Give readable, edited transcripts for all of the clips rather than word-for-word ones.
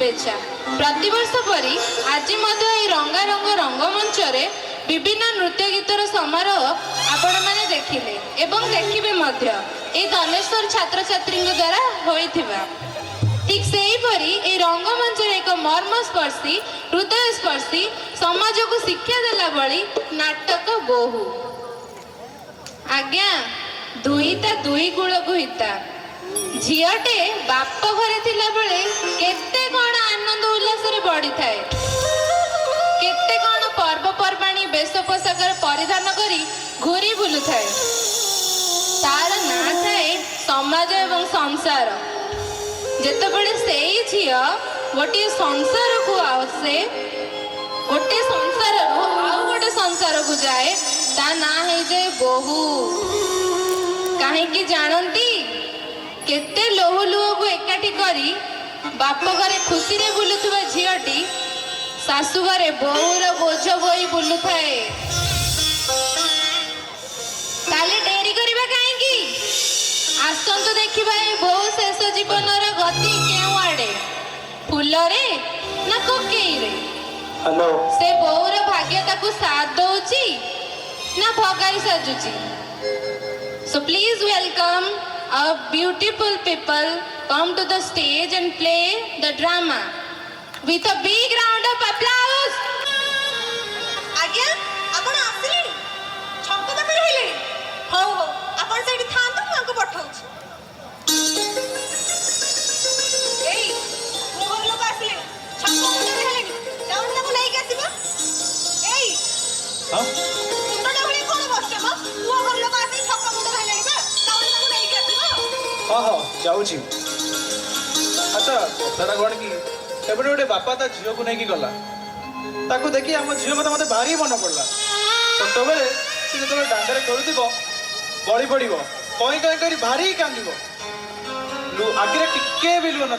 शुभेच्छा। प्रतिवर्ष परी आज रंगारंग रंगमंच विभिन्न नृत्य गीतर समारोह आपण मैंने देखिले एवं देखिबे मध्य ए धनेश्वर छात्र छात्री द्वारा होइथिबा। ठीक सेही परी ए रंगमंच एक मर्मस्पर्शी हृदयस्पर्शी समाज को शिक्षा देला बड़ी नाटक बोहू। आज्ञा दुईता दुई कूल को हिता झीटे बाप घरे थिला बेले केते कौन आनंद उल्लास रे बढ़ी थाए, केते कौन पर्वपर्वाणी वेश पोशाक परिधान करी घूरी बुलु थाए। तार ना थाए समाज एवं संसार। जेतेबेले सेई झिया गोटे संसार को आसे, गोटे संसार आउ गोटे संसार को जाए, ता ना है जे बोहू। कहीं जानती केते लोह लुह को एकाठी करी बाप घरे खुशी रे बुलुथुवा झियटी सासु घरे बोहूर बोझ बोई बुलु थाए। ताले डेरी करिबा काहेकी, आसंतु देखिबा ए बोहू शेष जीवनर गति केउ आडे, फूल रे ना कोकेई रे। हेलो से बोहूर भाग्य ताकू साथ दउची ना भगाई साजुची। So please welcome our beautiful people come to the stage and play the drama with a big round of applause. आज्ञा आपण आसिले छंक पाखरे हेले हो हो आपण सेठी थांतु मु आंको पठाउछु। एई मो घर लोक आसिले छंक मुंडे हेलेनी जाउन ताको नै आसीबो। एई हां मुंडा भली कोन बसछ म मो घर लोक आसी छंक मुंडे हेलेनी बा जाउन ताको नै आसीबो। हाँ हाँ जाऊँगी। अच्छा कथा कौन कि एपटे गोटे बापा ता झील को लेकिन गला ताकू देखी आम झील कथा मत भारी मन पड़ा। छोट बेले सी जो दांडे खेलुव बड़ी पड़ कई कई कर भारी कांद आगे टिके भी लुह न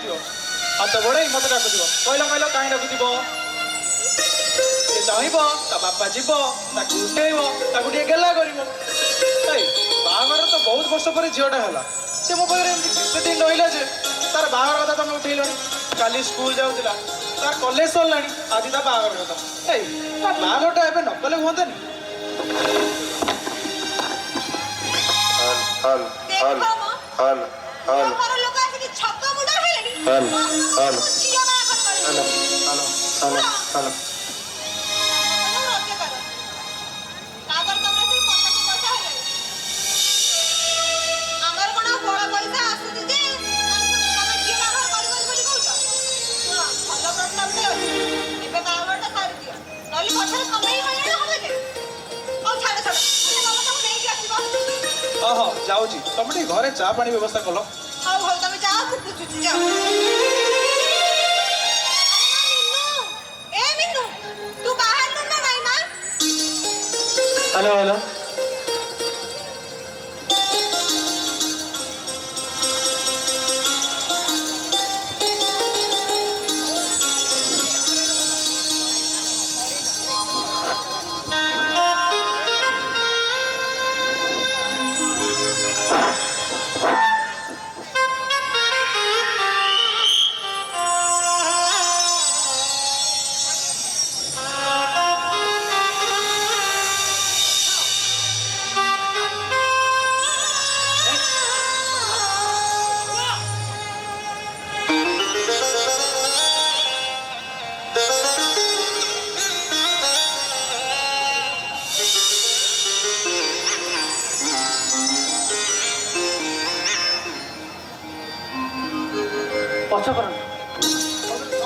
हाथ बड़े मत डाकुव कहल कहल कहीं डाकुव सी चाहब ता बापा जीव उठेब गेला कर बाहर तो बहुत वर्ष पर झीलटा है से मो पाखे केते दिन रहा जे तार बाहर कथा तुम उठेल काली स्कूल जाऊला तार कॉलेज सरला आज ता बाहर कथा बाहरटा एवं नकले हुंतानी। देखो म हल घर लोक आसी छक मुंडा हेलेनी हल झिया बाहर कर हल हाँ हाँ जाऊँगी तुम घरे चा पानी व्यवस्था कल। हाउ हाउ तमे जाओ तू पूछू जाओ। ए मिन्नू तू बाहर नु ना नहीं मां। हेलो हेलो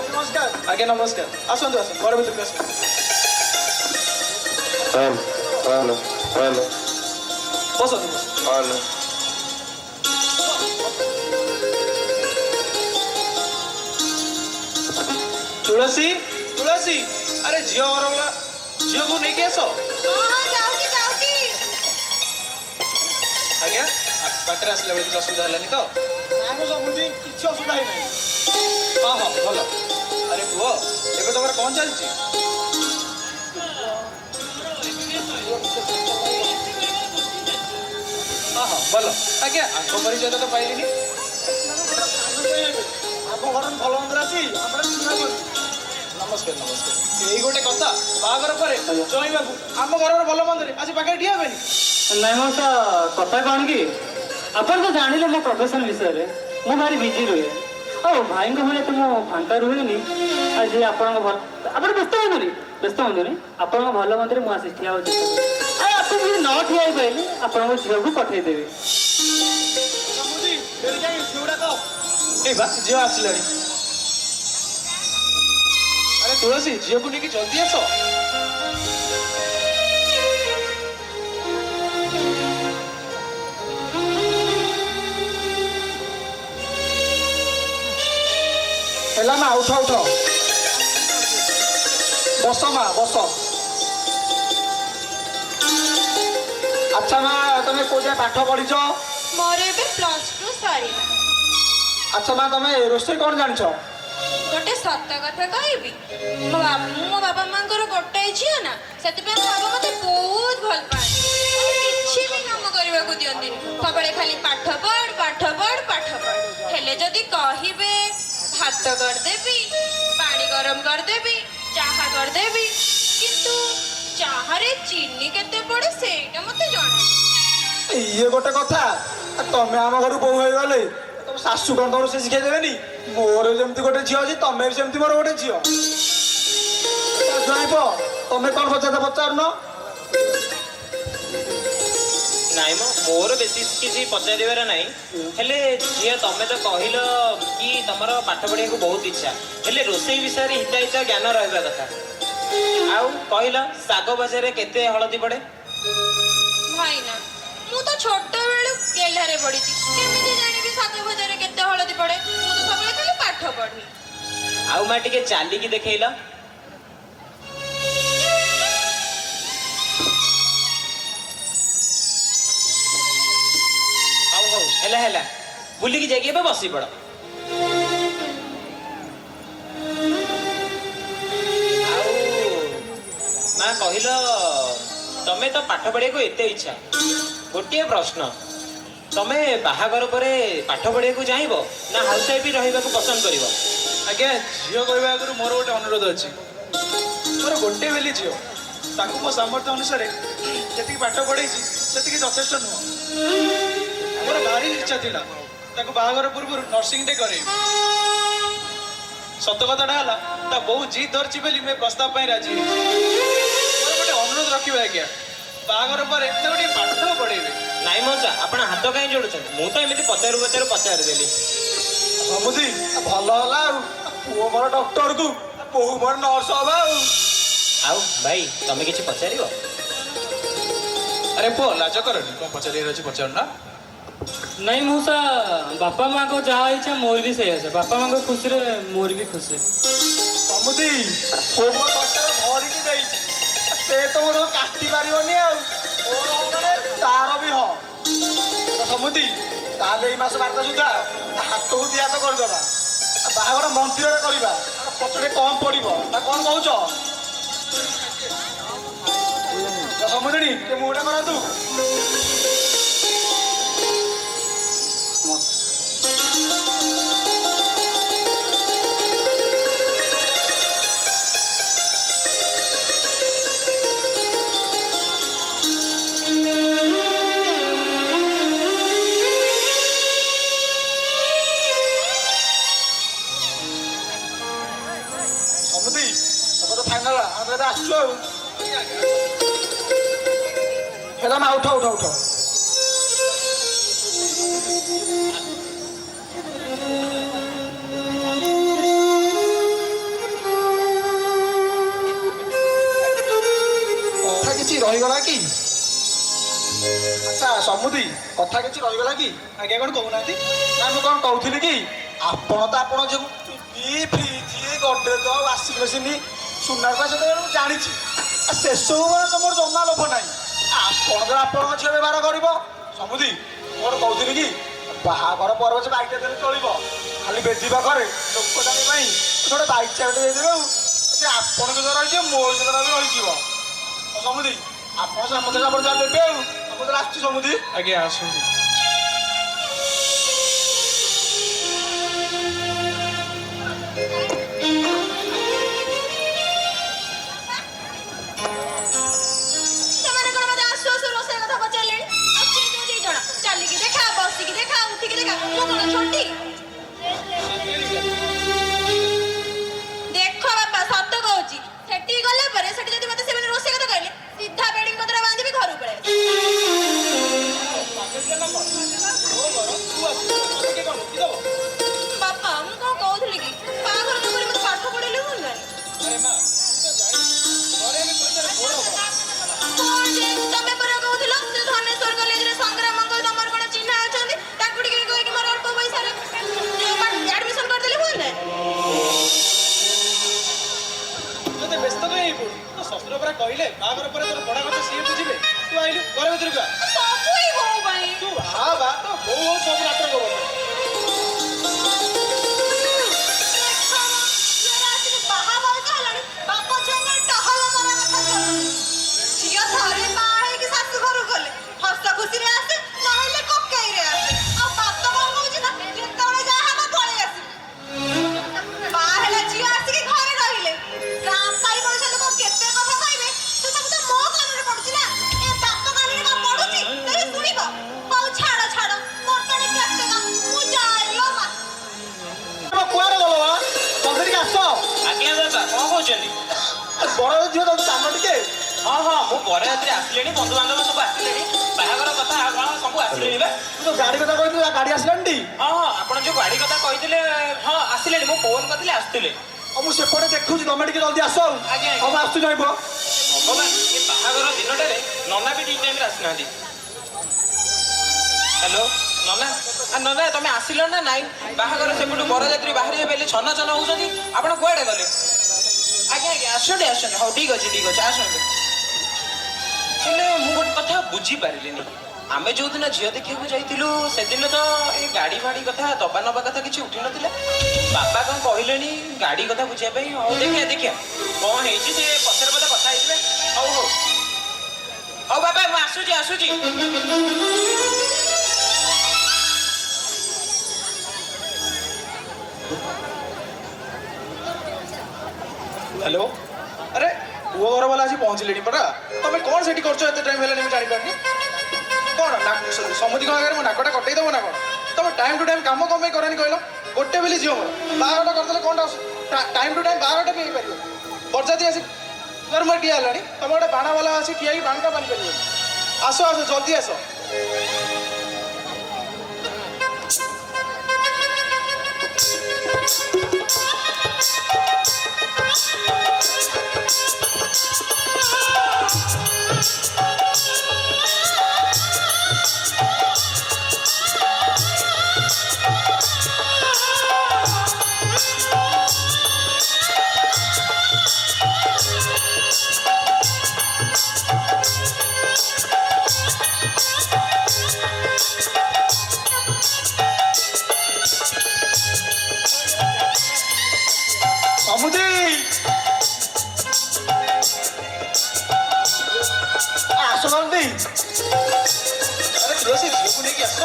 नमस्कार आगे नमस्कार आसतु आस घर भर आस तुलसी तुलसी अरे झील घर गला झील को नहीं आस। हां जाउची जाउची आज्ञा बाटर आसला बेले किसी असुविधा है तो समझी किसी असुविधा है नहीं। हाँ हाँ भल अरे पुओ एवं तुम कौन चलती हाँ हाँ भल आज्ञा आंख परिचय तो पाइलिनी ଆମ ଘର ଭଲ ମନ୍ଦିର ଆସି ଆମର ନମସ୍କାର ନମସ୍କାର। ଏଇ ଗୋଟେ କଥା, ବାହାଘର ପରେ ଜଇଁ ବାବୁ ଆମ ଘରର ଭଲ ମନ୍ଦିରେ ଆସି ପାଖରେ ଠିଆ ହେବେନି? ନାଇଁ ମଉସା, କଥା କ'ଣ କି ଆପଣ ତ ଜାଣିଲେ ମୋ ପ୍ରଫେସନ ବିଷୟରେ ମୁଁ ଭାରି ବିଜି ରୁହେ। ଆଉ ଭାଇଙ୍କ ଭଳିଆ ତ ମୁଁ ଫାଙ୍କା ରୁହେନି। ଆଜି ଆପଣଙ୍କ ଭଲ, ଆପଣ ବ୍ୟସ୍ତ ହୁଅନ୍ତୁନି, ଆପଣଙ୍କ ଭଲ ମନ୍ଦିରେ ମୁଁ ଆସି ଠିଆ ହେଉଛି। ଆଉ ଆପଣ ଯଦି ନ ଠିଆ ହେଇପାରିଲି ଆପଣଙ୍କ ଝିଅକୁ ପଠେଇଦେବି। ଏଇ ବା ଝିଅ ଆସିଲାଣି। ଆରେ ତୁଳସୀ, ଝିଅକୁ ନେଇକି ଜଲ୍ଦି ଆସ। ହେଲା ମା, ଉଠ ଉଠ, ବସ ମା ବସ। ଆଚ୍ଛା ମା, ତମେ କୋଉ ଯାଏଁ ପାଠ ପଢିଛ? ମୋର ଏବେ +2 ସରିଲା। ଆଚ୍ଛା ମା, ତମେ ରୋଷେଇ କ'ଣ ଜାଣିଛ? ଗୋଟେ ସତ କଥା କହିବି, ମୋ ବାବା ମାଙ୍କର ଗୋଟାଏ ଝିଅ ନା, ସେଥିପାଇଁ ମୋ ବାବା ମତେ ବହୁତ ଭଲ ପାଆନ୍ତି। କିଛି ବି କାମ କରିବାକୁ ଦିଅନ୍ତିନି, ସବୁବେଳେ ଖାଲି ପାଠ ପଢ ପାଠ ପଢ ପାଠ ପଢ। ହେଲେ ଯଦି କହିବେ ଭାତ କରିଦେବି, ପାଣି ଗରମ କରିଦେବି, ଚାହା କରିଦେବି, କିନ୍ତୁ ଚାହାରେ ଚିନି କେତେ ପଡେ ସେଇଟା ମତେ ଜଣା। ଇଏ ଗୋଟେ କଥା, ତମେ ଆମ ଘରୁ ବୋହୂ ହେଇଗଲେ ତମ ଶାଶୁ କ'ଣ ତମର ସେ ଶିଖେଇ ଦେବେନି? ମୋର ଯେମିତି ଗୋଟେ ଝିଅ ଅଛି, ତମେ ବି ସେମିତି ମୋର ଗୋଟେ ଝିଅ। ଜଣାଇବ, ତମେ କ'ଣ ପଚାରୁନ? ନାଇଁ ମ, ମୋର ବେଶୀ କିଛି ପଚାରିବାର ନାହିଁ। ହେଲେ ଝିଅ, ତମେ ତ କହିଲ କି ତମର ପାଠ ପଢିବାକୁ ବହୁତ ଇଚ୍ଛା, ହେଲେ ରୋଷେଇ ବିଷୟରେ ହିତାହିତ ଜ୍ଞାନ ରହିବା କଥା। ଆଉ କହିଲ, ଶାଗ ଭଜାରେ କେତେ ହଳଦୀ ପଡେ? ଭାଇନା, ମୁଁ ତ ଛୋଟ ବେଳୁ ଗେହ୍ଲାରେ ପଡିଛି, କେମିତି ଜାଣିବି ଶାଗ ଭଜାରେ କେତେ ହଳଦୀ ପଡେ? ମୁଁ ତ ସବୁବେଳେ ଖାଲି ପାଠ ପଢି। ଆଉ ମା, ଟିକେ ଚାଲିକି ଦେଖେଇଲ। ହଉ ହଉ, ହେଲା, ବୁଲିକି ଯାଇକି ଏବେ ବସି ପଡ। ଆଉ ମା, କହିଲ, ତମେ ତ ପାଠ ପଢିବାକୁ ଏତେ ଇଚ୍ଛା, ଗୋଟିଏ ପ୍ରଶ୍ନ, ତମେ ବାହାଘର ପରେ ପାଠ ପଢିବାକୁ ଚାହିଁବ ନା ହାଉସ ୱାଇଫ୍ ରହିବାକୁ ପସନ୍ଦ କରିବ? ଆଜ୍ଞା, ଝିଅ କହିବା ଆଗରୁ ମୋର ଗୋଟେ ଅନୁରୋଧ ଅଛି। ମୋର ଗୋଟେ ବେଲି ଝିଅ, ତାକୁ ମୋ ସାମର୍ଥ୍ୟ ଅନୁସାରେ ଯେତିକି ପାଠ ପଢେଇଛି ସେତିକି ଯଥେଷ୍ଟ ନୁହଁ। ମୋର ଭାରି ଇଚ୍ଛା ଥିଲା ତାକୁ ବାହାଘର ପୂର୍ବରୁ ନର୍ସିଂଟେ କରେଇବି। ସତ କଥାଟା ହେଲା, ତା ବୋଉ ଜିଦ୍ ଧରିଛି ବୋଲି ମୁଁ ଏ ପ୍ରସ୍ତାବ ପାଇଁ ରାଜି ହେଇଛି। ମୋର ଗୋଟେ ଅନୁରୋଧ ରଖିବେ ଆଜ୍ଞା, ବାହାଘର ପରେ ତାକୁ ଟିକେ ପାଠ ପଢେଇବେ। ନାଇଁ ମଉସା, ଆପଣ ହାତ କାହିଁ ଯୋଡୁଛନ୍ତି? ମୁଁ ତ ଏମିତି ପଚାରିଦେଲି। ସମୁଦି, ଭଲ ହେଲା ଆଉ, ପୁଅ ମୋର ଡକ୍ଟରକୁ, ବୋହୂ ମୋର ନର୍ସ ହବା ଆଉ। ଆଉ ଭାଇ, ତମେ କିଛି ପଚାରିବ? ଆରେ ପୁଅ, ଲାଜ କରନି, କ'ଣ ପଚାରିବାର ଅଛି ପଚାରୁନା। ନାଇଁ ମଉସା, ବାପା ମାଆଙ୍କ ଯାହା ଇଚ୍ଛା ମୋର ବି ସେଇ ଅଛି। ବାପା ମାଆଙ୍କ ଖୁସିରେ ମୋର ବି ଖୁସି। ସମୁଦି, ପୁଅ ମୋ କଷ୍ଟରେ ଭରିକି ଦେଇଛି, ସେ ତ ମୋର କାଟି ପାରିବନି ଆଉ। ମୋର ହଉମାନେ ତାର ବି ହଁ। ସମୁଦି, ତାହେଲେ ଏଇ ମାସ 12 ସୁଦ୍ଧା ହାତକୁ ଦି ହାତ କରିଦେବା, ବାହାଘର ମନ୍ଦିରରେ କରିବା, ପଛରେ କମ ପଡିବ ନା କ'ଣ କହୁଛ? ସମୁଦି, ଟିକେ ମୁହଁଟା କରାନ୍ତୁ। ସମୁଦି, ତମେ ତ ଫାଇନାଲ, ଆମେ ତ ଆସିଛୁ ଆଉ। ହେଲା ମା, ଉଠ। କଥା କିଛି ରହିଗଲା କି? ଆଚ୍ଛା ସମୁଦି, କଥା କିଛି ରହିଗଲା କି? ଆଜ୍ଞା, କ'ଣ କହୁନାହାନ୍ତି? ନା, ମୁଁ କ'ଣ କହୁଥିଲି କି, ଆପଣ ତ ଆପଣ ଯୋଉ ଫ୍ରିଜ୍, ଗଡ୍ରେଜ, ୱାସିଂ ମେସିନ୍, ସୁନା ରୂପା ସେତେବେଳେ ମୁଁ ଜାଣିଛି, ସେସବୁ ମୋର ଜମା ଲୋଭ ନାହିଁ। ଆପଣ ତ ଆପଣଙ୍କ ଝିଅ ବ୍ୟବହାର କରିବ। ସମୁଦି, ମୋର କହୁଥିଲି କି, ବାହାଘର ପରେ ପଛେ ବାଇକ୍ଟା ଦେଲେ ଚଳିବ, ଖାଲି ବେଦି ପାଖରେ ଲୋକ ଜାଣି ପାଇଁ ଗୋଟେ ବାଇକ୍ ଚାବିଟା ଦେଇଦେବେ ଆଉ। ସେ ଆପଣଙ୍କ ସହିତ ରହିଯିବ, ମୋ ସହିତ ବି ରହିଯିବ। ସମୁଦି, ଆପଣ ସାମର୍ଥ୍ୟ ଆପଣ ଯାହା ଦେବେ ଆଉ। ଆପଣ ଆସିଛି ସମୁଦି। ଆଜ୍ଞା, ଆସନ୍ତୁ। ଏକା ମୁଁ କଣ ଛୋଟି ଦେଖ ବାପା ସତ କହୁଛି ସେଠିକି ଗଲା ପରେ ସେଠି ଯଦି ମତେ ସେମାନେ ରୋଷେଇ କଥା କହିଲେ ସିଧା ବେଡିଂ ପତ୍ର ବାନ୍ଧିବି ଘରକୁ ପଳେଇ ବାପା ମୁଁ କଣ କହୁଥିଲି କି ବାହାଘର ନକରି ମତେ ପାଠ ପଢେଇଲେ ହୁଅନ୍ତାନି କଣ ଯେ ତମେ ପରା କହୁଥିଲ ସେ ଧନେଶ୍ୱର କଲେଜରେ ସଂଗ୍ରାମ ମଙ୍ଗଲ ତମର କଣ ଚିହ୍ନା ଅଛନ୍ତି ତାଙ୍କୁ ଟିକେ କହିକି ମୋର ଅଳ୍ପ ପଇସାରେ ଆଡମିସନ କରିଦେଲେ ହୁଅନ୍ତାନି ତତେ ବ୍ୟସ୍ତ କାଇଁ ହେଇ ପଡୁଛୁ ତୋ ଶଶୁର ପରା କହିଲେ ବାହାଘର ପରେ ତୋର ପଢା କଥା ସିଏ ବୁଝିବେ ତୁ ଆଇଲୁ ଘର ଭିତରକୁ ଆ ସବୁ ଏଇ ବୋଉ ପାଇଁ ତୁ ଆ ବା ତୋ ବୋଉ ସବୁ ନାଟକ କରୁଛୁ ବାହା ବୟସ ହେଲାଣି ବାପ ଝିଅଙ୍କ ଟହଲ ମରା କଥା ଶୁଣୁନି ଝିଅ ଥରେ ବାହା ହେଇକି ଶାଶୁ ଘରକୁ ଗଲେ ହସ ଖୁସିରେ ଆସେ ନହେଲେ କକେଇରେ ଆସେ ଆଉ ବାପ କଣ କହୁଛି ନା ଯେତେବେଳେ ଯାହା ହବ ପଳେଇ ଆସିବି ବାହା ହେଲା ଝିଅ ଆସିକି ଘରେ ରହିଲେ ଗାଁ ସାହି ପଡ଼ିଶା ଲୋକ କେତେ କଥା କହିବେ ସେ ସବୁ ତ ମୋ କାନରେ ପଡୁଛି ନା ଏ ବାପ କାନରେ କଣ ପଡୁଛି ତେବେ ଶୁଣିବ ହଉ ଛାଡ ଛାଡ ମୋର ତ ଏଠି କେତେ କାମ ମୁଁ ଯାଇଲୋ ମା କୁଆଡେ ଗଲ ବା ଜଲ୍ଦି ଟିକେ ଆସ ଆଜ୍ଞା ବାପା କଣ କହୁଛନ୍ତି? ବଡ ଝିଅ ତୋ କାମ ଟିକେ ହଁ ହଁ ମୁଁ ବରଯାତ୍ରୀ ଆସିଲେଣି ବନ୍ଧୁବାନ୍ଧବ ସବୁ ଆସିଲେଣି ବାହାଘର କଥା ଆପଣ ସବୁ ଆସିଲେଣି ବା ତୁ ତ ଗାଡି କଥା କହିଥିଲୁ ଗାଡି ଆସିଲାନି ଟି ହଁ ହଁ ଆପଣ ଯୋଉ ଗାଡି କଥା କହିଥିଲେ ହଁ ଆସିଲେଣି ମୁଁ ଫୋନ କରିଥିଲି ଆସିଥିଲେ ଆଉ ମୁଁ ସେପଟେ ଦେଖୁଛି ତମେ ଟିକେ ଜଲ୍ଦି ଆସ ଆଉ ଆଜ୍ଞା, ଆଜ୍ଞା। ଆଉ ମୁଁ ଆସୁଛି ଯାଇବ ଭଗବାନ ଏ ବାହାଘର ଦିନଟାରେ ନନା ବି ଠିକ ଟାଇମରେ ଆସିନାହାନ୍ତି ହ୍ୟାଲୋ ନନା ନନା ତମେ ଆସିଲ ନା ନାଇଁ ବାହାଘର ସେପଟୁ ବରଯାତ୍ରୀ ବାହାରିବେ ବେଲେ ଛନ ଛନ ହଉଛନ୍ତି ଆପଣ କୁଆଡେ ଗଲେ ଆଜ୍ଞା ଆଜ୍ଞା ଆସନ୍ତୁ ଆସନ୍ତୁ ହଉ ଠିକ ଅଛି ଆସନ୍ତୁ ହେଲେ ମୁଁ ଗୋଟେ କଥା ବୁଝିପାରିଲିନି ଆମେ ଯୋଉଦିନ ଝିଅ ଦେଖିବାକୁ ଯାଇଥିଲୁ ସେଦିନ ତ ଏ ଗାଡି ଫାଡି କଥା ଦବା ନବା କଥା କିଛି ଉଠି ନଥିଲା ବାପା କଣ କହିଲେଣି ଗାଡି କଥା ବୁଝିବା ପାଇଁ ହଉ ଦେଖିଆ କଣ ହେଇଛି ସେ ପଛରେ ବୋଧେ କଥା ହେଇଥିବେ ହଉ ବାପା ମୁଁ ଆସୁଛି ହ୍ୟାଲୋ ଆରେ ପୁଅ ଘର ବାଲା ଆସି ପହଞ୍ଚିଲେଣି ପରା ତମେ କଣ ସେଠି କରୁଛ ଏତେ ଟାଇମ୍ ହେଲାଣି ମୁଁ ଜାଣିପାରୁନି କଣ ସମୁଦ୍ରିକ ଆଗରେ ମୋ ନାକଟା କଟେଇ ଦେବ ନା କଣ ତମେ ଟାଇମ୍ ଟୁ ଟାଇମ୍ କାମ କଣ ପାଇଁ କରନି କହିଲ ଗୋଟେ ବୋଲି ଝିଅ ମୋର ବାହାଘରଟା କରିଦେଲେ କଣଟା ଟାଇମ୍ ଟୁ ଟାଇମ୍ ବାହାଘରଟା ବି ହେଇପାରିବ ବରଯାତ୍ରୀ ଆସି ମୋର ଠିଆ ହେଲାଣି ତମେ ଗୋଟେ ବାଣବାଲା ଆସି ଠିଆ ହେଇକି ବାଣଟା ବାନ୍ଧି ପାରିବନି ଆସ ଜଲ୍ଦି ଆସ ସମୁଦି ଆସ ଜଲ୍ଦି ଆରେ ତୁଳସୀ ଝିଅକୁ ନେଇକି ଆସ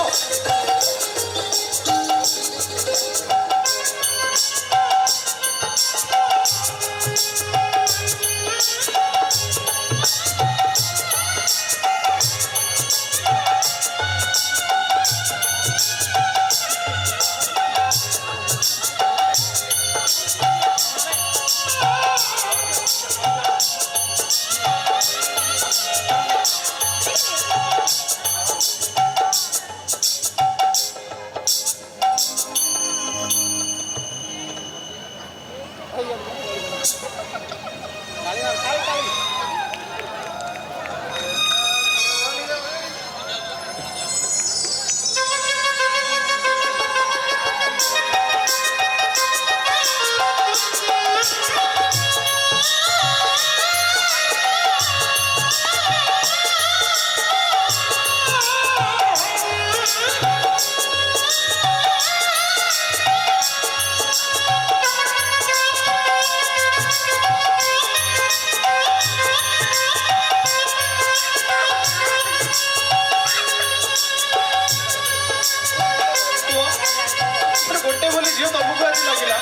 ଗୋଟେ ବୋଲି ଝିଅ ତମକୁ ଆଜି ଲାଗିଲା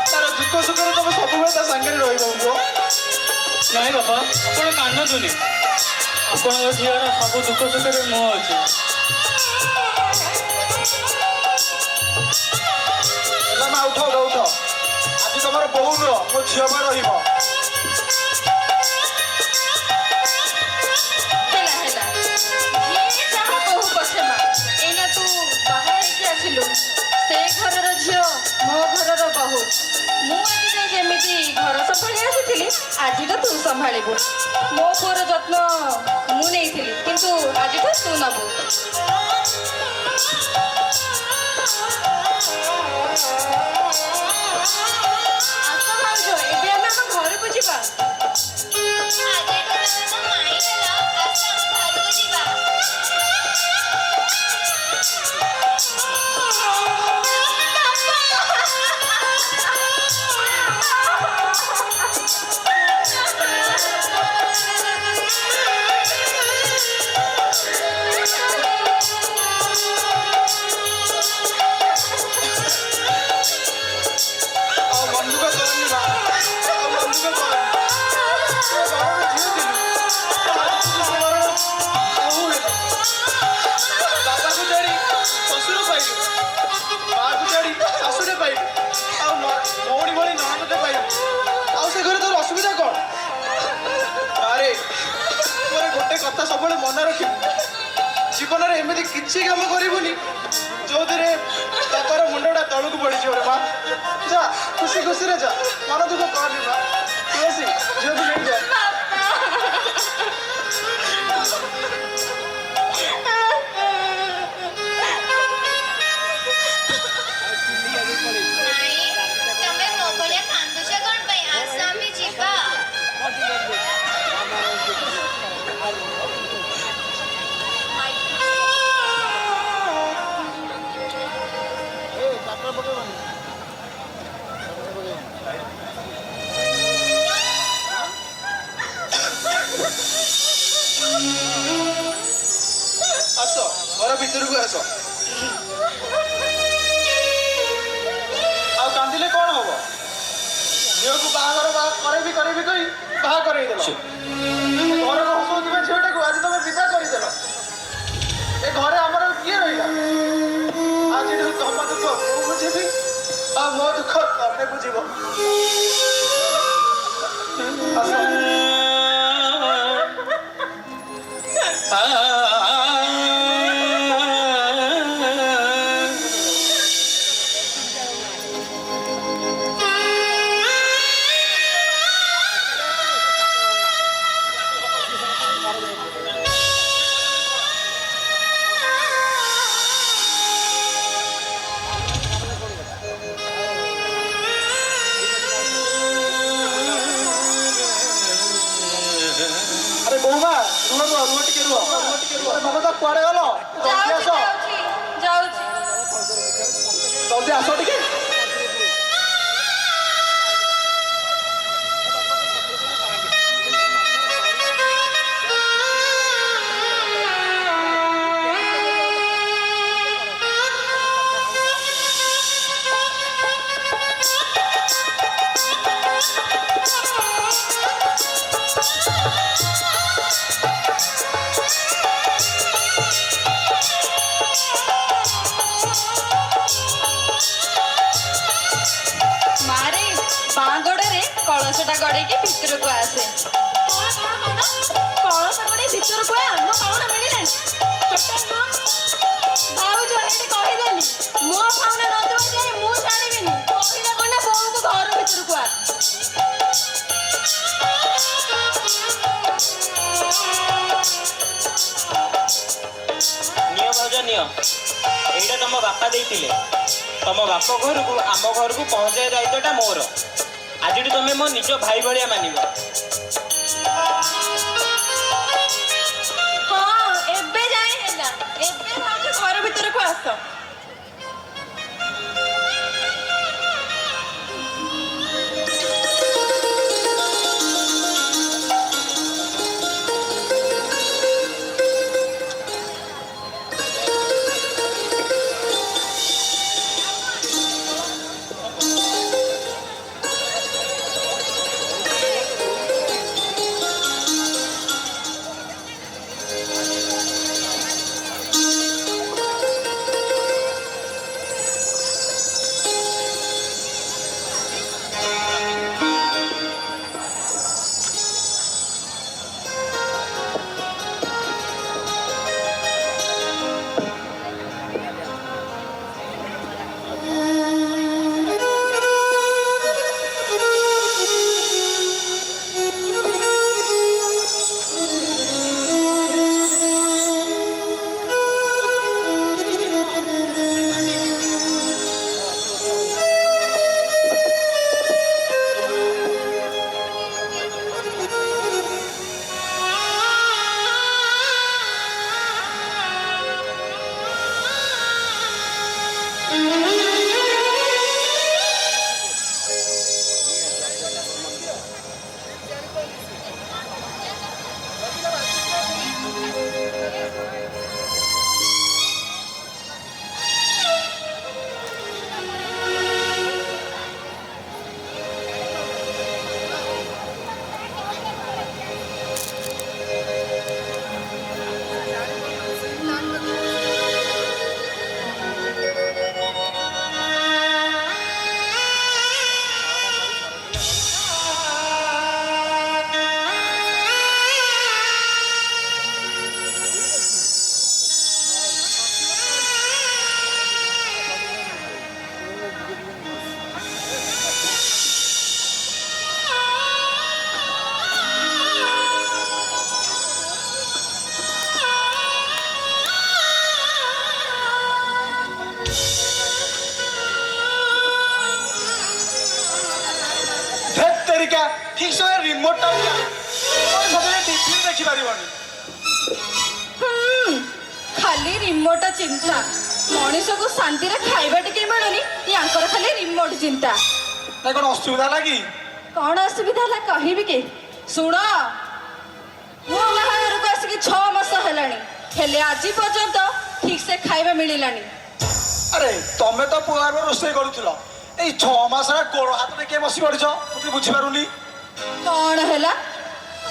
ତାର ଦୁଃଖ ସୁଖରେ ତମେ ସବୁବେଳେ ତା ସାଙ୍ଗରେ ରହିବ ପୁଅ ନାଇଁ ବାପା ଆପଣ କାନ୍ଦନ୍ତୁନି ଆପଣଙ୍କ ଝିଅର ସବୁ ଦୁଃଖ ସୁଖରେ ମୁଁ ଅଛି ହେଲା ମା ଉଠ ଉଠ ଉଠ ଆଜି ତମର ବୋହୂ ନୁହଁ ମୋ ଝିଅ ମା ରହିବ। ହେଲା ହେଲା ଯିଏ ଯାହା କହୁ ପଛେ ମା, ଏଇନା ତୁ ବାହା ହେଇକି ଆସିଲୁ, ସେ ଘରର ଝିଅ ମୋ ଘରର ବୋହୂ। ମୁଁ ଆଜି ଯାଇ ଯେମିତି ଘର ସମ୍ଭାଳି ଆସିଥିଲି, ଆଜିଟା ତୁ ସମ୍ଭାଳିବୁ। ମୋ ପୁଅର ଯତ୍ନ ମୁଁ ନେଇଥିଲି, କିନ୍ତୁ ଆଜିଠୁ ତୁ ନବୁ। ଆସ ଭାଉଜ, ଏବେ ଆମେ ଆମ ଘରକୁ ଯିବା। ଆଉ ବନ୍ଧୁକ କରନି ମା, ଆଉ ବନ୍ଧୁକ କରନି। ସେ ଘରର ଝିଅ ଥିଲୁ, ଆଜି ତୁ ସେ ଘରର ବୋହୂ ହେଲୁ। ବାପାକୁ ଛାଡ଼ି ଶ୍ୱଶୁର ପାଇଲୁ, ମାଆକୁ ଛାଡ଼ି ଶାଶୁରେ ପାଇଲୁ, ଆଉ ଭଉଣୀ ଭଳି ନଣନ୍ଦଟେ ପାଇଲୁ। ଆଉ ସେ ଘରେ ତୋର ଅସୁବିଧା କ'ଣ? ଆରେ ତୋର ଗୋଟେ କଥା ସବୁବେଳେ ମନେ ରଖିବୁ, ଜୀବନରେ ଏମିତି କିଛି କାମ କରିବୁନି ଯୋଉଥିରେ ବାପାର ମୁଣ୍ଡଟା ତଳକୁ ପଡ଼ିଯିବ ରେ ମା। ଯା ଖୁସି ଖୁସିରେ ଯା, ମନ ଦୁଃଖ କରନି ମା। ତୁଳସୀ ଝିଅକୁ ନେଇଯା। ତମେ ମୋ ଭଳିଆ କାନ୍ଦୁଛ କ'ଣ ପାଇଁ? ଆସ ଆମେ ଯିବା। ଆସ ଘର ଭିତରକୁ ଆସ। ଆଉ କାନ୍ଦିଲେ କ'ଣ ହବ? ଝିଅକୁ ବାହାଘର କରେଇବି କହି ବାହା କରେଇଦେଲ। ଘରକୁ ହସୁଥିବା ଝିଅଟାକୁ ଆଜି ତମେ ବିଦା କରିଦେଲ। ଏ ଘରେ ଆମର କିଏ ରହିଲା? ଆଜିଠୁ ତମ ଦୁଃଖ ମୁଁ ବୁଝିବି, ଆଉ ମୋ ଦୁଃଖ ତମେ ବୁଝିବ। ଆସ। ଆରେ ବୋହୂମା ରୁହ ଟିକେ ରୁହ। ମମତା କୁଆଡ଼େ ଗଲ? ଜଲ୍ଦି ଆସ, ଯାଉଛି। ଜଲ୍ଦି ଆସ ଟିକେ। ମାରେ ବାଁ ଗୋଡରେ କଳସଟା ଗଡେଇକି ଭିତରକୁ ଆସେ। କଳସ ଗଡେଇ ଭିତରକୁ ଆମ ପାଉଣା ମିଳିଲାନି। ଭାଉଜ ଏଠି କହିଦେଲି, ମୋ ପାଉଣା ନଦୁଆ ଯାଏ ମୁଁ ଜାଣିବିନି। କହିଲା କଣ ବୋଉକୁ ଘର ଭିତରକୁ ଆ। ନିଅ ଭାଉଜ ନିଅ, ଏଇଟା ତମ ବାପା ଦେଇଥିଲେ। ତମ ବାପ ଘରକୁ ଆମ ଘରକୁ ପହଞ୍ଚାଇବା ଦାୟିତ୍ୱଟା ମୋର। ଆଜିଠୁ ତମେ ମୋ ନିଜ ଭାଇ ଭଳିଆ ମାନିବ। ହଁ ଏବେ ଯାଇ ହେଲା। ଏବେ ଭାଉଜ ଘର ଭିତରକୁ ଆସ। ରିମୋଟଟା ସବୁବେଳେ ଟିଭି ଦେଖିପାରିବନି। ଖାଲି ରିମୋଟ ଚିନ୍ତା, ମଣିଷକୁ ଶାନ୍ତିରେ ଖାଇବା ଟିକେ ମିଳୁନି, ୟାଙ୍କର ଖାଲି ରିମୋଟ ଚିନ୍ତା। ନାଇଁ କ'ଣ ଅସୁବିଧା ହେଲା କି? କଣ ଅସୁବିଧା ହେଲା କହିବି କି? ଶୁଣ, ମୋ ବାହାଘରକୁ ଆସିକି 6 ମାସ ହେଲାଣି, ହେଲେ ଆଜି ପର୍ଯ୍ୟନ୍ତ ଠିକ ସେ ଖାଇବା ମିଳିଲାନି। ଆରେ ତମେ ତ ପୁଅ ଆଗ ରୋଷେଇ କରୁଥିଲ, ଏଇ 6 ମାସରେ ଗୋଡ଼ ହାତ ଟିକେ ବସି ପଡ଼ିଛ, ମୁଁ ବୁଝିପାରୁନି। କଣ ହେଲା?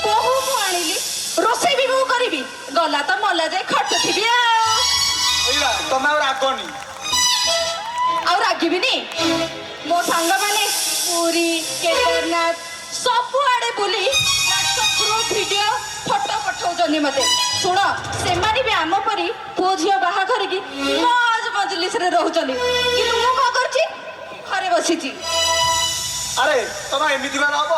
ବୋହୂକୁ ଆଣିଲି, ରୋଷେଇ ବି ମୁଁ କରିବି, ଗଲା ତ ମଲା ଯାଇ ଖଟୁଥିବି ଆଉ। ଏଇରା ତମେ ଆଉ ରାଗନି। ଆଉ ରାଗିବିନି? ମୋ ସାଙ୍ଗମାନେ ପୁରୀ, କେଦାରନାଥ ସବୁଆଡେ ବୁଲି ହ୍ୱାଟ୍ସଆପ୍ରୁ ଭିଡିଓ ଫଟୋ ପଠାଉଛନ୍ତି ମତେ। ଶୁଣ, ସେମାନେ ବି ଆମ ପରି ପୁଅ ଝିଅ ବାହା କରିକି ମଜ ମଜଲିସରେ ରହୁଛନ୍ତି, କିନ୍ତୁ ମୁଁ କଣ କରୁଛି? ଘରେ ବସିଛି। ଆରେ ତମେ ଏମିତି ମାନେ ହବ?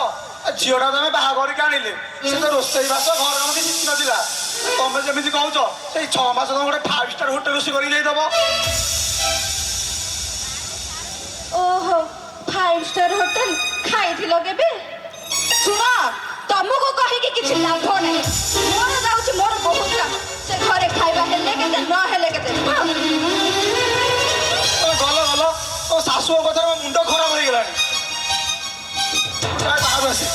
ଝିଅଟା ତମେ ବାହା କରିକି ଆଣିଲେ, ସେ ତ ରୋଷେଇ ବାସ ଘର କାମ କିଛି ଶିଖିନଥିଲା। ତମେ ଯେମିତି କହୁଛ, ସେଇ 6 ମାସ ତମେ ଗୋଟେ 5 ଷ୍ଟାର ହୋଟେଲ ରୋଷେଇ କରିକି ଦେଇଦବ। ଓହୋ, 5 ଷ୍ଟାର ହୋଟେଲ ଖାଇଥିଲ କେବେ? ଶୁଣ, ତମକୁ କହିକି କିଛି ଲାଭ ନାହିଁ। ମୋର ଯାଉଛି ମୋର ବହୁତ କାମ, ସେ ଘରେ ଖାଇବା ହେଲେ କେତେ ନ ହେଲେ କେତେ। ତମେ ଗଲ ତମ ଶାଶୁଙ୍କ କଥାରେ ମୋ ମୁଣ୍ଡ ଖରାପ ହେଇଗଲାଣି। ବାହାରୁ ଆସି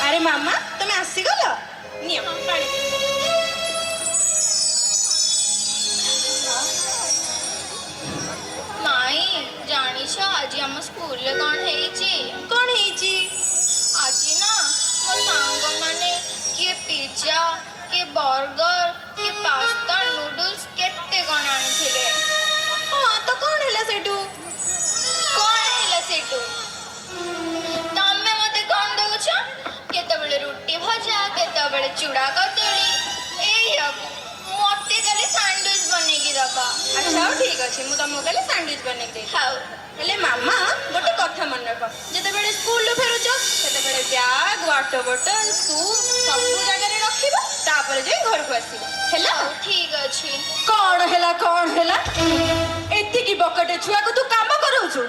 ଆରେ ମାମା, ତମେ ଆସିଗଲ? ନିଅ ପାଣି। ମାଇ ଜାଣିଛ ଆଜି ଆମ ସ୍କୁଲରେ କଣ ହେଇଛି? କଣ ହେଇଛି? ଆଜି ନା ମୋ ସାଙ୍ଗମାନେ କିଏ ପିଜ୍ଜା, କିଏ ବର୍ଗର, କିଏ ପାସ୍ତା, ନୁଡଲ୍ସ କେତେ କଣ ଆଣିଥିଲେ। ହଁ ତ କଣ ହେଲା ସେଇଠୁ? କଣ ହେଲା ସେଇଠୁ? ତମେ ମତେ କଣ ଦଉଛ? କେତେବେଳେ ରୁଟି ଭଜା, କେତେବେଳେ ଚୁଡ଼ା କଦଳୀ, ଏଇଆକୁ। ମତେ କାଲି ସ୍ୟାଣ୍ଡୱିଚ ବନେଇକି ଦବା। ଆଚ୍ଛା, ହଉ ଠିକ ଅଛି, ମୁଁ ତମକୁ କାଲି ସ୍ୟାଣ୍ଡୱିଚ ବନେଇକି ଦେବି। ହଉ। ହେଲେ ମାମା, ଗୋଟେ କଥା ମନେ ରଖ, ଯେତେବେଳେ ସ୍କୁଲରୁ ଫେରୁଛ ସେତେବେଳେ ବ୍ୟାଗ, ୱାଟର ବୋଟଲ, ସୁ ସବୁ ଜାଗାରେ ରଖିବ, ତାପରେ ଯାଇ ଘରକୁ ଆସିବ। ହେଲା? ହଉ ଠିକ ଅଛି। କଣ ହେଲା? କଣ ହେଲା? ଏତିକି ବକଟେ ଛୁଆକୁ ତୁ କାମ କରଉଛୁ?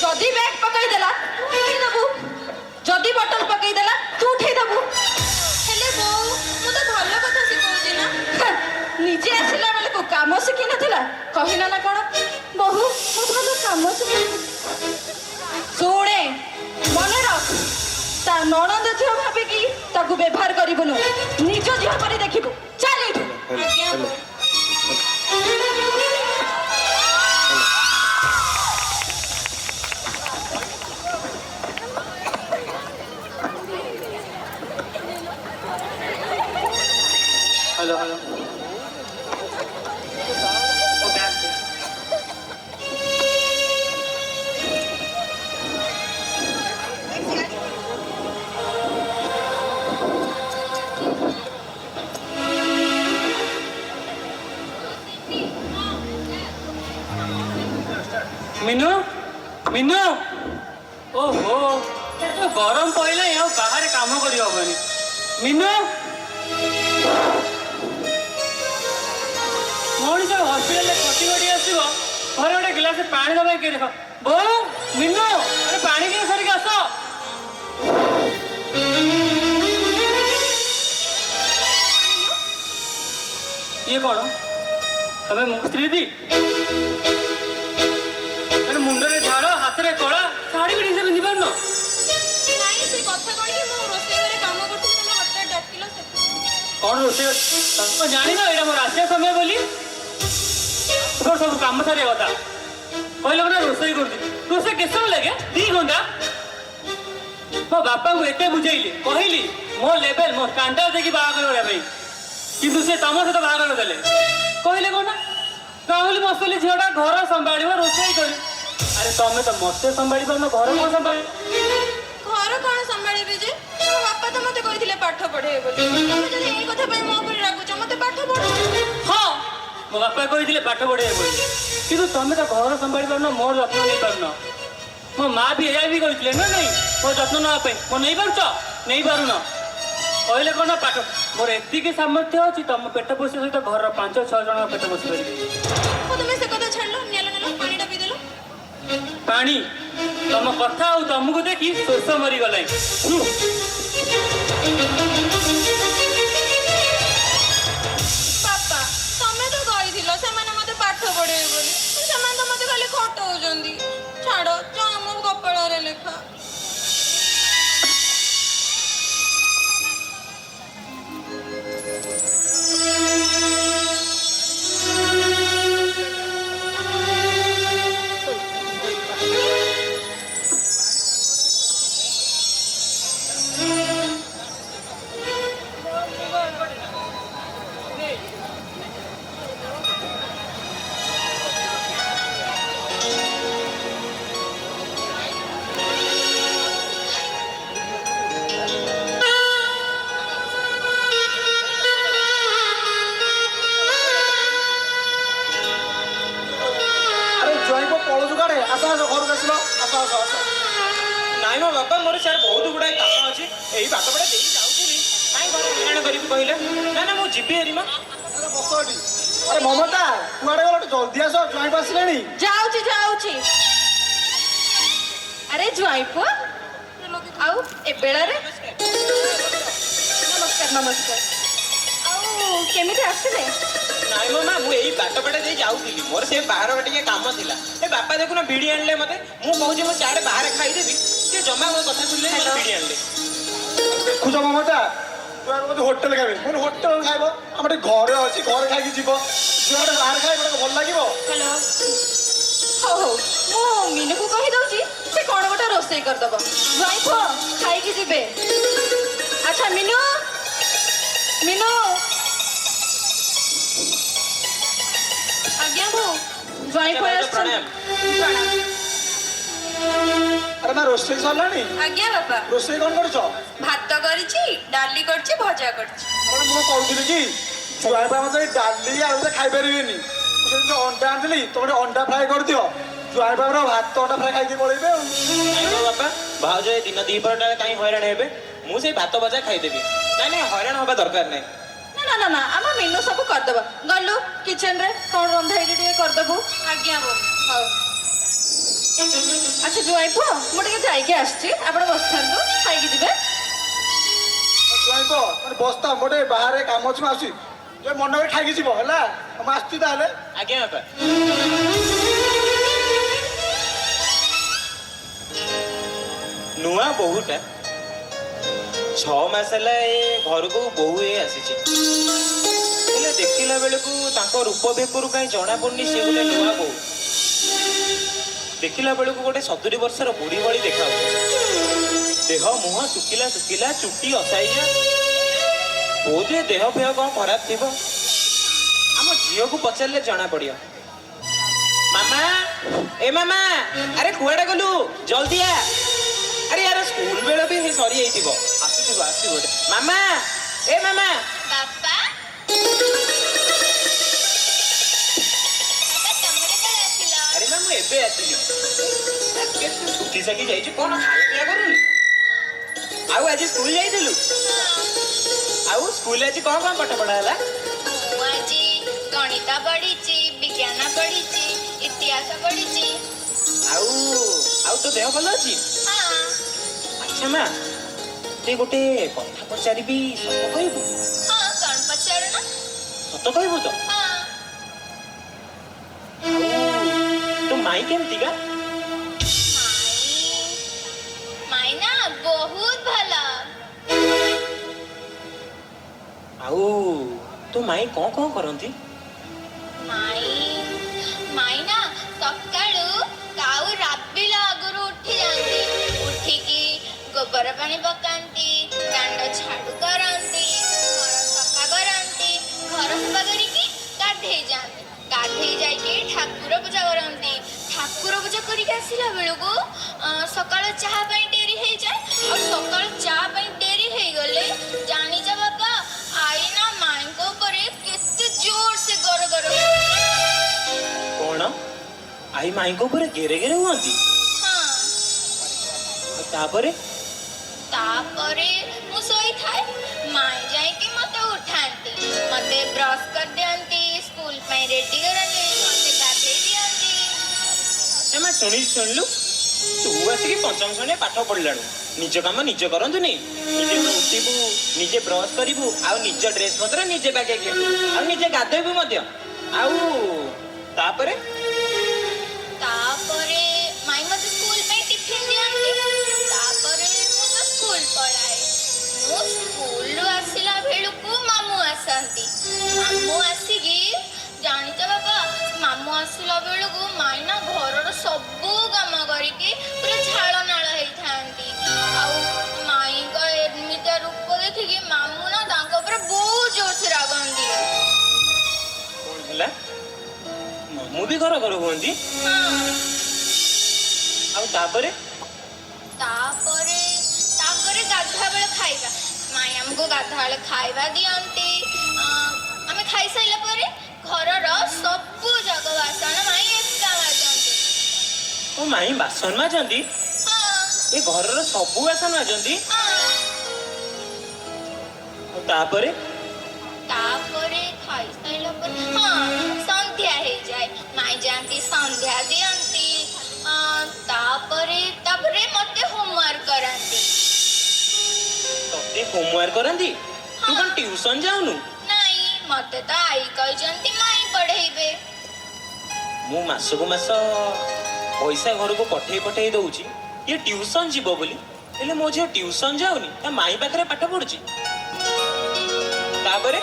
ଯଦି ବ୍ୟାଗ ପକେଇଦେଲା ତୁ ଉଠେଇଦବୁ, ଯଦି ବଟଲ ପକେଇଦେଲା ତୁ ଉଠେଇଦବୁ। ହେଲେ ବୋଉ, ମୁଁ ତ ଭଲ କଥା ଶିଖଉଛି ନା। ନିଜେ ଆସିଲା ବେଳକୁ କାମ ଶିଖିନଥିଲା, କହିଲା ନା କଣ? ବୋହୁ, ମୁଁ ଭଲ କାମ ଶିଖୁଛି। ଶୁଣେ, ମନେ ରଖ, ତା ନଣନ୍ଦ ଝିଅ ଭାବିକି ତାକୁ ବ୍ୟବହାର କରିବୁନୁ, ନିଜ ଝିଅ ପରି ଦେଖିବୁ। ଚାଲ ଏଠୁ। ଆଜ୍ଞା। हेलो हेलो मिनू मिनू ओहो गरम पड़े बाहर काम कर मिनू मनीष हस्पिटाल खटी खटी आसो घर गोटे गिलास पानी दबा किए देख बो मिनू अरे पानी ଇଏ କ'ଣ ତମେ ମୋ ସ୍ତ୍ରୀ ଦି ମୁଣ୍ଡରେ ଝାଳ ହାତରେ କଳା ଶାଢ଼ୀ ବି ଠିକ୍ ସେ ପିନ୍ଧି ପାରୁନ ନାଇଁ ସେ କଥା କଣ କି ମୁଁ ରୋଷେଇ ଘରେ କାମ କରୁଥିଲି ତମେ ହଠାତ୍ ଡାକିଲ କ'ଣ ରୋଷେଇ ତମେ ଜାଣିନ ଏଇଟା ମୋର ଆସିବା ସମୟ ବୋଲି ତୋର ସବୁ କାମ ସାରିବା କଥା କହିଲ ନା ରୋଷେଇ କରୁଛି ରୋଷେଇ କେତେ ସମୟ ଲାଗେ 2 ଘଣ୍ଟା ମୋ ବାପାଙ୍କୁ ଏତେ ବୁଝେଇଲି କହିଲି ମୋ ଲେଭେଲ ମୋ ଷ୍ଟାଣ୍ଡାର୍ଡ ଦେଖି ବାହାଘର କରିବା ପାଇଁ କିନ୍ତୁ ସେ ତମ ସହିତ ବାହାଘର ଦେଲେ କହିଲେ କ'ଣ ନା ଗାଉଁଲି ମସଲି ଝିଅଟା ଘର ସମ୍ଭାଳିବ ରୋଷେଇ କରିବ ଆରେ ତମେ ତ ମତେ ସମ୍ଭାଳି ପାରୁନ ଘର କ'ଣ ସମ୍ଭାଳି ଘର କଣ ସମ୍ଭାଳିବି ଯେ ମୋ ବାପା ତ ମତେ କହିଥିଲେ ପାଠ ପଢେଇବେ ବୋଲି ତମେ ଯଦି ଏଇ କଥା ପାଇଁ ମୋ ଉପରେ ରାଗୁଛ ମତେ ପାଠ ପଢାଅ ହଁ ମୋ ବାପା କହିଥିଲେ ପାଠ ପଢେଇବେ ବୋଲି କିନ୍ତୁ ତମେ ତ ଘର ସମ୍ଭାଳି ପାରୁନ ମୋର ଯତ୍ନ ନେଇପାରୁନ ମୋ ମା ବି ଏଇଆ ବି କହିଥିଲେ ନା ନାଇଁ ମୋ ଯତ୍ନ ନେବା ପାଇଁ ମୋ ନେଇପାରୁଛ ନେଇପାରୁନ କହିଲେ କ'ଣ ନା ପାଠ ମୋର ଏତିକି ସାମର୍ଥ୍ୟ ଅଛି ତମ ପେଟ ପୋଷିବା ସହିତ ଘରର 5-6 ଜଣଙ୍କ ପେଟ ପୋଷି ପାରିବି ତମେ ସେ କଥା ଛାଡ଼ିଲ ନେଲ ପାଣିଟା ପିଇଦେଲ ପାଣି ତମ କଥା ଆଉ ତମକୁ ଦେଖି ଶୋଷ ମରିଗଲାଣି ବାପା ତମେ ତ କହିଥିଲ ସେମାନେ ମତେ ପାଠ ପଢେଇବେ ବୋଲି ସେମାନେ ତ ମତେ ଖାଲି ଖଟଉଛନ୍ତି ଛାଡ ଯା ଆମ କପାଳରେ ଲେଖା ନାଇଁ ମୋ ବାପା ମୋର ସିଆଡ଼େ ବହୁତ ଗୁଡ଼ାଏ କାମ ଅଛି ଏଇ ବାଟ ପଟେ ଦେଇକି ଯାଉଥିଲି କାଇଁ ଘରେ ହଇରାଣ କରିବି କହିଲେ ନା ନା ମୁଁ ଯିବି ହେରି ମ ଆରେ ମମତା କୁଆଡ଼େ ଗଲ ଜଲ୍ଦି ଆସ ଜ୍ୱାଇଁ ଆସିଲେଣି ଯାଉଛି ଯାଉଛି ଆରେ ଜ୍ୱାଇଁ ପୁଅ ଆଉ ଏ ବେଳାରେ ନମସ୍କାର ନମସ୍କାର ଆଉ କେମିତି ଆସିଲେ ନାଇଁ ମୋ ମା ମୁଁ ଏଇ ବାଟ ପଟେ ଦେଇ ଯାଉଥିଲି ମୋର ସେ ବାହାର ଟିକେ କାମ ଥିଲା ଏ ବାପା ଦେଖୁନ ବିଡ଼ି ଆଣିଲେ ମତେ ମୁଁ କହୁଛି ମୁଁ ସିଆଡ଼େ ବାହାରେ ଖାଇଦେବି ସେ ଜମା ମୋ କଥା ଶୁଣିଲେ ମୋତେ ବିଡ଼ି ଆଣିଲେ ଦେଖୁଛ ମମତା ତୁ ଆଗ ହୋଟେଲ ଖାଇବେ ମୁଁ ହୋଟେଲ ଖାଇବ ଆମର ଟିକେ ଘରେ ଅଛି ଘରେ ଖାଇକି ଯିବ ତୁ ଗୋଟେ ବାହାରେ ଖାଇବ ଭଲ ଲାଗିବ ହ୍ୟାଲୋ ହଉ ହଉ ମୁଁ ମିନୁକୁ କହିଦଉଛି ସେ କ'ଣ ଗୋଟେ ରୋଷେଇ କରିଦବ ଜ୍ୱାଇଁ ପୁଅ ଖାଇକି ଯିବେ ଆଚ୍ଛା ମିନୁ ମିନୁ ଆଜ୍ଞା ବୋଉ ଜ୍ୱାଇଁ ପୁଅ ପ୍ରଣାମ ଆସିଛନ୍ତି ପ୍ରଣାମ ଆରେ ନା ରୋଷେଇ ସରିଲାଣି ଆଜ୍ଞା ବାପା ରୋଷେଇ କ'ଣ କରୁଛ ଭାତ କରିଛି ଡାଲି କରିଛି ଭଜା କରିଛି ଆରେ ମୁଁ କହୁଥିଲି କି ଜ୍ୱାଇଁ ପାଇଁ ମତେ ଡାଲି ଆଳୁରେ ଖାଇପାରିବେନି ମୁଁ ସେଠି ଯୋଉ ଅଣ୍ଡା ଆଣିଥିଲି ତମେ ଗୋଟେ ଅଣ୍ଡା ଫ୍ରାଏ କରିଦିଅ ଜ୍ୱାଇଁ ପାଇଁ ଭାତ ଅଣ୍ଡା ଫ୍ରାଏ ଖାଇକି ପଳେଇବେ ଆଉ ନାଇଁ ମୋ ବାପା ଭାଉଜ ଏ ଦିନ ଦ୍ୱିପହରଟା କାହିଁ ହଇରାଣ ହେବେ ମୁଁ ସେଇ ଭାତ ଭଜା ଖାଇଦେବି ନାଇଁ ନାଇଁ ହଇରାଣ ହବା ଦରକାର ନାହିଁ ନା ନା ନା ଆମ ମିନୁ ସବୁ କରିଦବ ଗଲୁ କିଚେନରେ କ'ଣ ରନ୍ଧା ହେଇଛି ଟିକେ କରିଦବୁ ଆଜ୍ଞା ବୋଉ ହଉ ଆଚ୍ଛା ଜ୍ୱାଇଁ ପୁଅ ମୁଁ ଟିକେ ଯାଇକି ଆସିଛି ଆପଣ ବସିଥାନ୍ତୁ ଖାଇକି ଯିବେ ଜ୍ୱାଇଁ ପୁଅ ମାନେ ବସ୍ତା ମୁଁ ଗୋଟେ ବାହାରେ କାମ ଅଛି ମୁଁ ଆସୁଛି ଯେ ମନେ କରି ଖାଇକି ଯିବ ହେଲା ମୁଁ ଆସୁଛି ତାହେଲେ ଆଜ୍ଞା ବାପା ନୂଆ ବୋହୂଟା 6 ମାସ ହେଲା ଏ ଘରକୁ ବୋହୂ ହେଇ ଆସିଛି ହେଲେ ଦେଖିଲା ବେଳକୁ ତାଙ୍କ ରୂପ ବେକରୁ କାହିଁ ଜଣା ପଡୁନି ସେ ଗୋଟେ ନୂଆ ବୋହୂ ଦେଖିଲା ବେଳକୁ ଗୋଟେ 70 ବର୍ଷର ବୁଢୀ ଭଳି ଦେଖାଉଛି ଦେହ ମୁହଁ ଶୁଖିଲା ଶୁଖିଲା ଚୁଟି ଅସାଇଜା ବୋଧେ ଦେହ ଫେହ କ'ଣ ଖରାପ ଥିବ ଆମ ଝିଅକୁ ପଚାରିଲେ ଜଣା ପଡିବ ମାମା ଏ ମାମା ଆରେ କୁଆଡେ ଗଲୁ ଜଲ୍ଦି ଆ ଆରେ ୟାର ସ୍କୁଲ ବେଳ ବି ସରିଯାଇଥିବ ଆସିଥିବ ଆସିଥିବ ଗୋଟେ ମାମା ଏ ମାମା ବାପା ତମେ କେତେବେଳେ ଆସିଲ ଆରେ ମା ମୁଁ ଏବେ ଆସିଲି ଛୁଟି ସାକି ଯାଇଛି କ'ଣ ଖାଇବା ପିଇବା କରୁନି ଆଉ ଆଜି ସ୍କୁଲ ଯାଇଥିଲୁ ଆଉ ସ୍କୁଲ ଆଜି କ'ଣ କ'ଣ ପାଠ ପଢା ହେଲା ମୁଁ ଆଜି ଗଣିତ ପଢିଛି ବିଜ୍ଞାନ ପଢିଛି ଇତିହାସ ପଢିଛି ଆଉ ଆଉ ତୋ ଦେହ ଭଲ ଅଛି ହଁ ଆଚ୍ଛା ମା ତୁ ଗୋଟେ କଥା ପଚାରିବି ସତ କହିବୁ ହଁ କ'ଣ ପଚାରୁନ ସତ କହିବୁ ତ? ହଁ ତୋ ମାଇଁ କେମିତିକା? ମାଇଁ ନା ବହୁତ ଭଲ। ଆଉ ତୋ ମାଇଁ କଣ କରନ୍ତି? ମାଇଁ ନା ସକାଳୁ କାଉ ରାବିଲା ଆଗରୁ ଉଠି ଯାଆନ୍ତି। ଉଠିକି ଗୋବର ପାଣି ପକାନ୍ତି, ଦାଣ୍ଡ ଝାଡୁ କରନ୍ତି, ଘର ସଫା କରନ୍ତି, ଘର ସଫା କରିକି ଗାଧେଇ ଯାଆନ୍ତି। ଗାଧେଇ ଯାଇକି ଠାକୁର ପୂଜା କରନ୍ତି। ଠାକୁର ପୂଜା କରିକି ଆସିଲା ବେଳକୁ ସକାଳ ଚାହା ପାଇଁ ଡେରି ହେଇଯାଏ। ଆଉ ସକାଳ ଚାହା ପାଇଁ ଡେରି ହେଇଗଲେ ଜାଣିଛ ବାପା, ଆଈ ନା ମାଇଁଙ୍କ ଉପରେ କେତେ ଜୋର ସେ ଗର କଣ ଆଇ ମାଇଁଙ୍କ ଉପରେ ଗେରେ ଗେରେ ହୁଅନ୍ତି? ହଁ। ଆଉ ତାପରେ? ତାପରେ ମୁଁ ଶୋଇଥାଏ, ମାଇଁ ଯାଇକି ମତେ ଉଠାନ୍ତି, ମତେ ବ୍ରଶ କରିଦିଅନ୍ତି, ସ୍କୁଲ ପାଇଁ ରେଡି କରନ୍ତି, ମତେ ଗାଧେଇ ଦିଅନ୍ତି। ଏମା ଶୁଣିଲୁ, ତୁ ଆସିକି ପଞ୍ଚମ ଶ୍ରେଣୀରେ ପାଠ ପଢିଲାଣୁ, ନିଜ କାମ ନିଜେ କରନ୍ତୁନି? ନିଜେ ଉଠିବୁ, ନିଜେ ବ୍ରଶ କରିବୁ, ଆଉ ନିଜ ଡ୍ରେସ ପତ୍ର ନିଜେ ବାଗେଇ କିଣିବୁ, ଆଉ ନିଜେ ଗାଧୋଇବୁ ମଧ୍ୟ। ଆଉ ତାପରେ ମାଇଁ ମତେ ସ୍କୁଲ ପାଇଁ ଟିଫିନ ଦିଅନ୍ତି। ତାପରେ ମୁଁ ତ ସ୍କୁଲ ପଳାଏ। ମୁଁ ସ୍କୁଲରୁ ଆସିଲା ବେଳକୁ ମାମୁଁ ଆସନ୍ତି। ମାମୁଁ ଆସିକି ଜାଣିଛ ବାପା, ମାମୁଁ ଆସିଲା ବେଳକୁ ମାଇଁ ନା ଘରର ସବୁ କାମ କରିକି ପୁରା ଝାଳ ନାଳ ହେଇଥାନ୍ତି। ଆଉ ମାଇଁଙ୍କ ଏମିତିଆ ରୂପ ଦେଖିକି ମାମୁଁ ନା ତାଙ୍କ ଉପରେ ବହୁତ ଜୋରସେ ରାଗନ୍ତି। କଣ ହେଲା? ମୁଁ ବି ଘର ହୁଅନ୍ତି? ହଁ। ଆଉ ତାପରେ ଗାଧୁଆ ବେଳେ ଖାଇବା, ମାଇଁ ଆମକୁ ଗାଧୁଆ ବେଳେ ଖାଇବା ଦିଅନ୍ତି। ଆମେ ଖାଇସାରିଲା ପରେ ଘରର ସବୁ ଯାକ ବାସନ ମାଇଁ ଏକା মাজନ୍ତି। ମୋ ମାଇଁ ବାସନ মাজନ୍ତି? ହଁ ଏ ଘରର ସବୁ ବାସନ মাজନ୍ତି? ହଁ। ଆଉ ତାପରେ ଖାଇସାରିଲା ପରେ ସନ୍ଧ୍ୟା ହେଇଯାଏ, ମାଇଁ ଯାଆନ୍ତି ସନ୍ଧ୍ୟା ଦିଅନ୍ତି। ତାପରେ ମତେ ହୋମୱାର୍କ କରନ୍ତି। ତତେ ହୋମୱାର୍କ କରନ୍ତି? ତୁ କଣ ଟିଉସନ ଯାଉନୁ? ନାଇଁ, ମତେ ତ ଆଈ କହିଛନ୍ତି ମାଇଁ ପଢେଇବେ। ମୁଁ ମାସକୁ ମାସ ପଇସା ଘରକୁ ପଠେଇ ଦଉଛି ଇଏ ଟିଉସନ ଯିବ ବୋଲି, ହେଲେ ମୋ ଝିଅ ଟିଉସନ ଯାଉନି, ତା ମାଇଁ ପାଖରେ ପାଠ ପଢୁଛି। ତାପରେ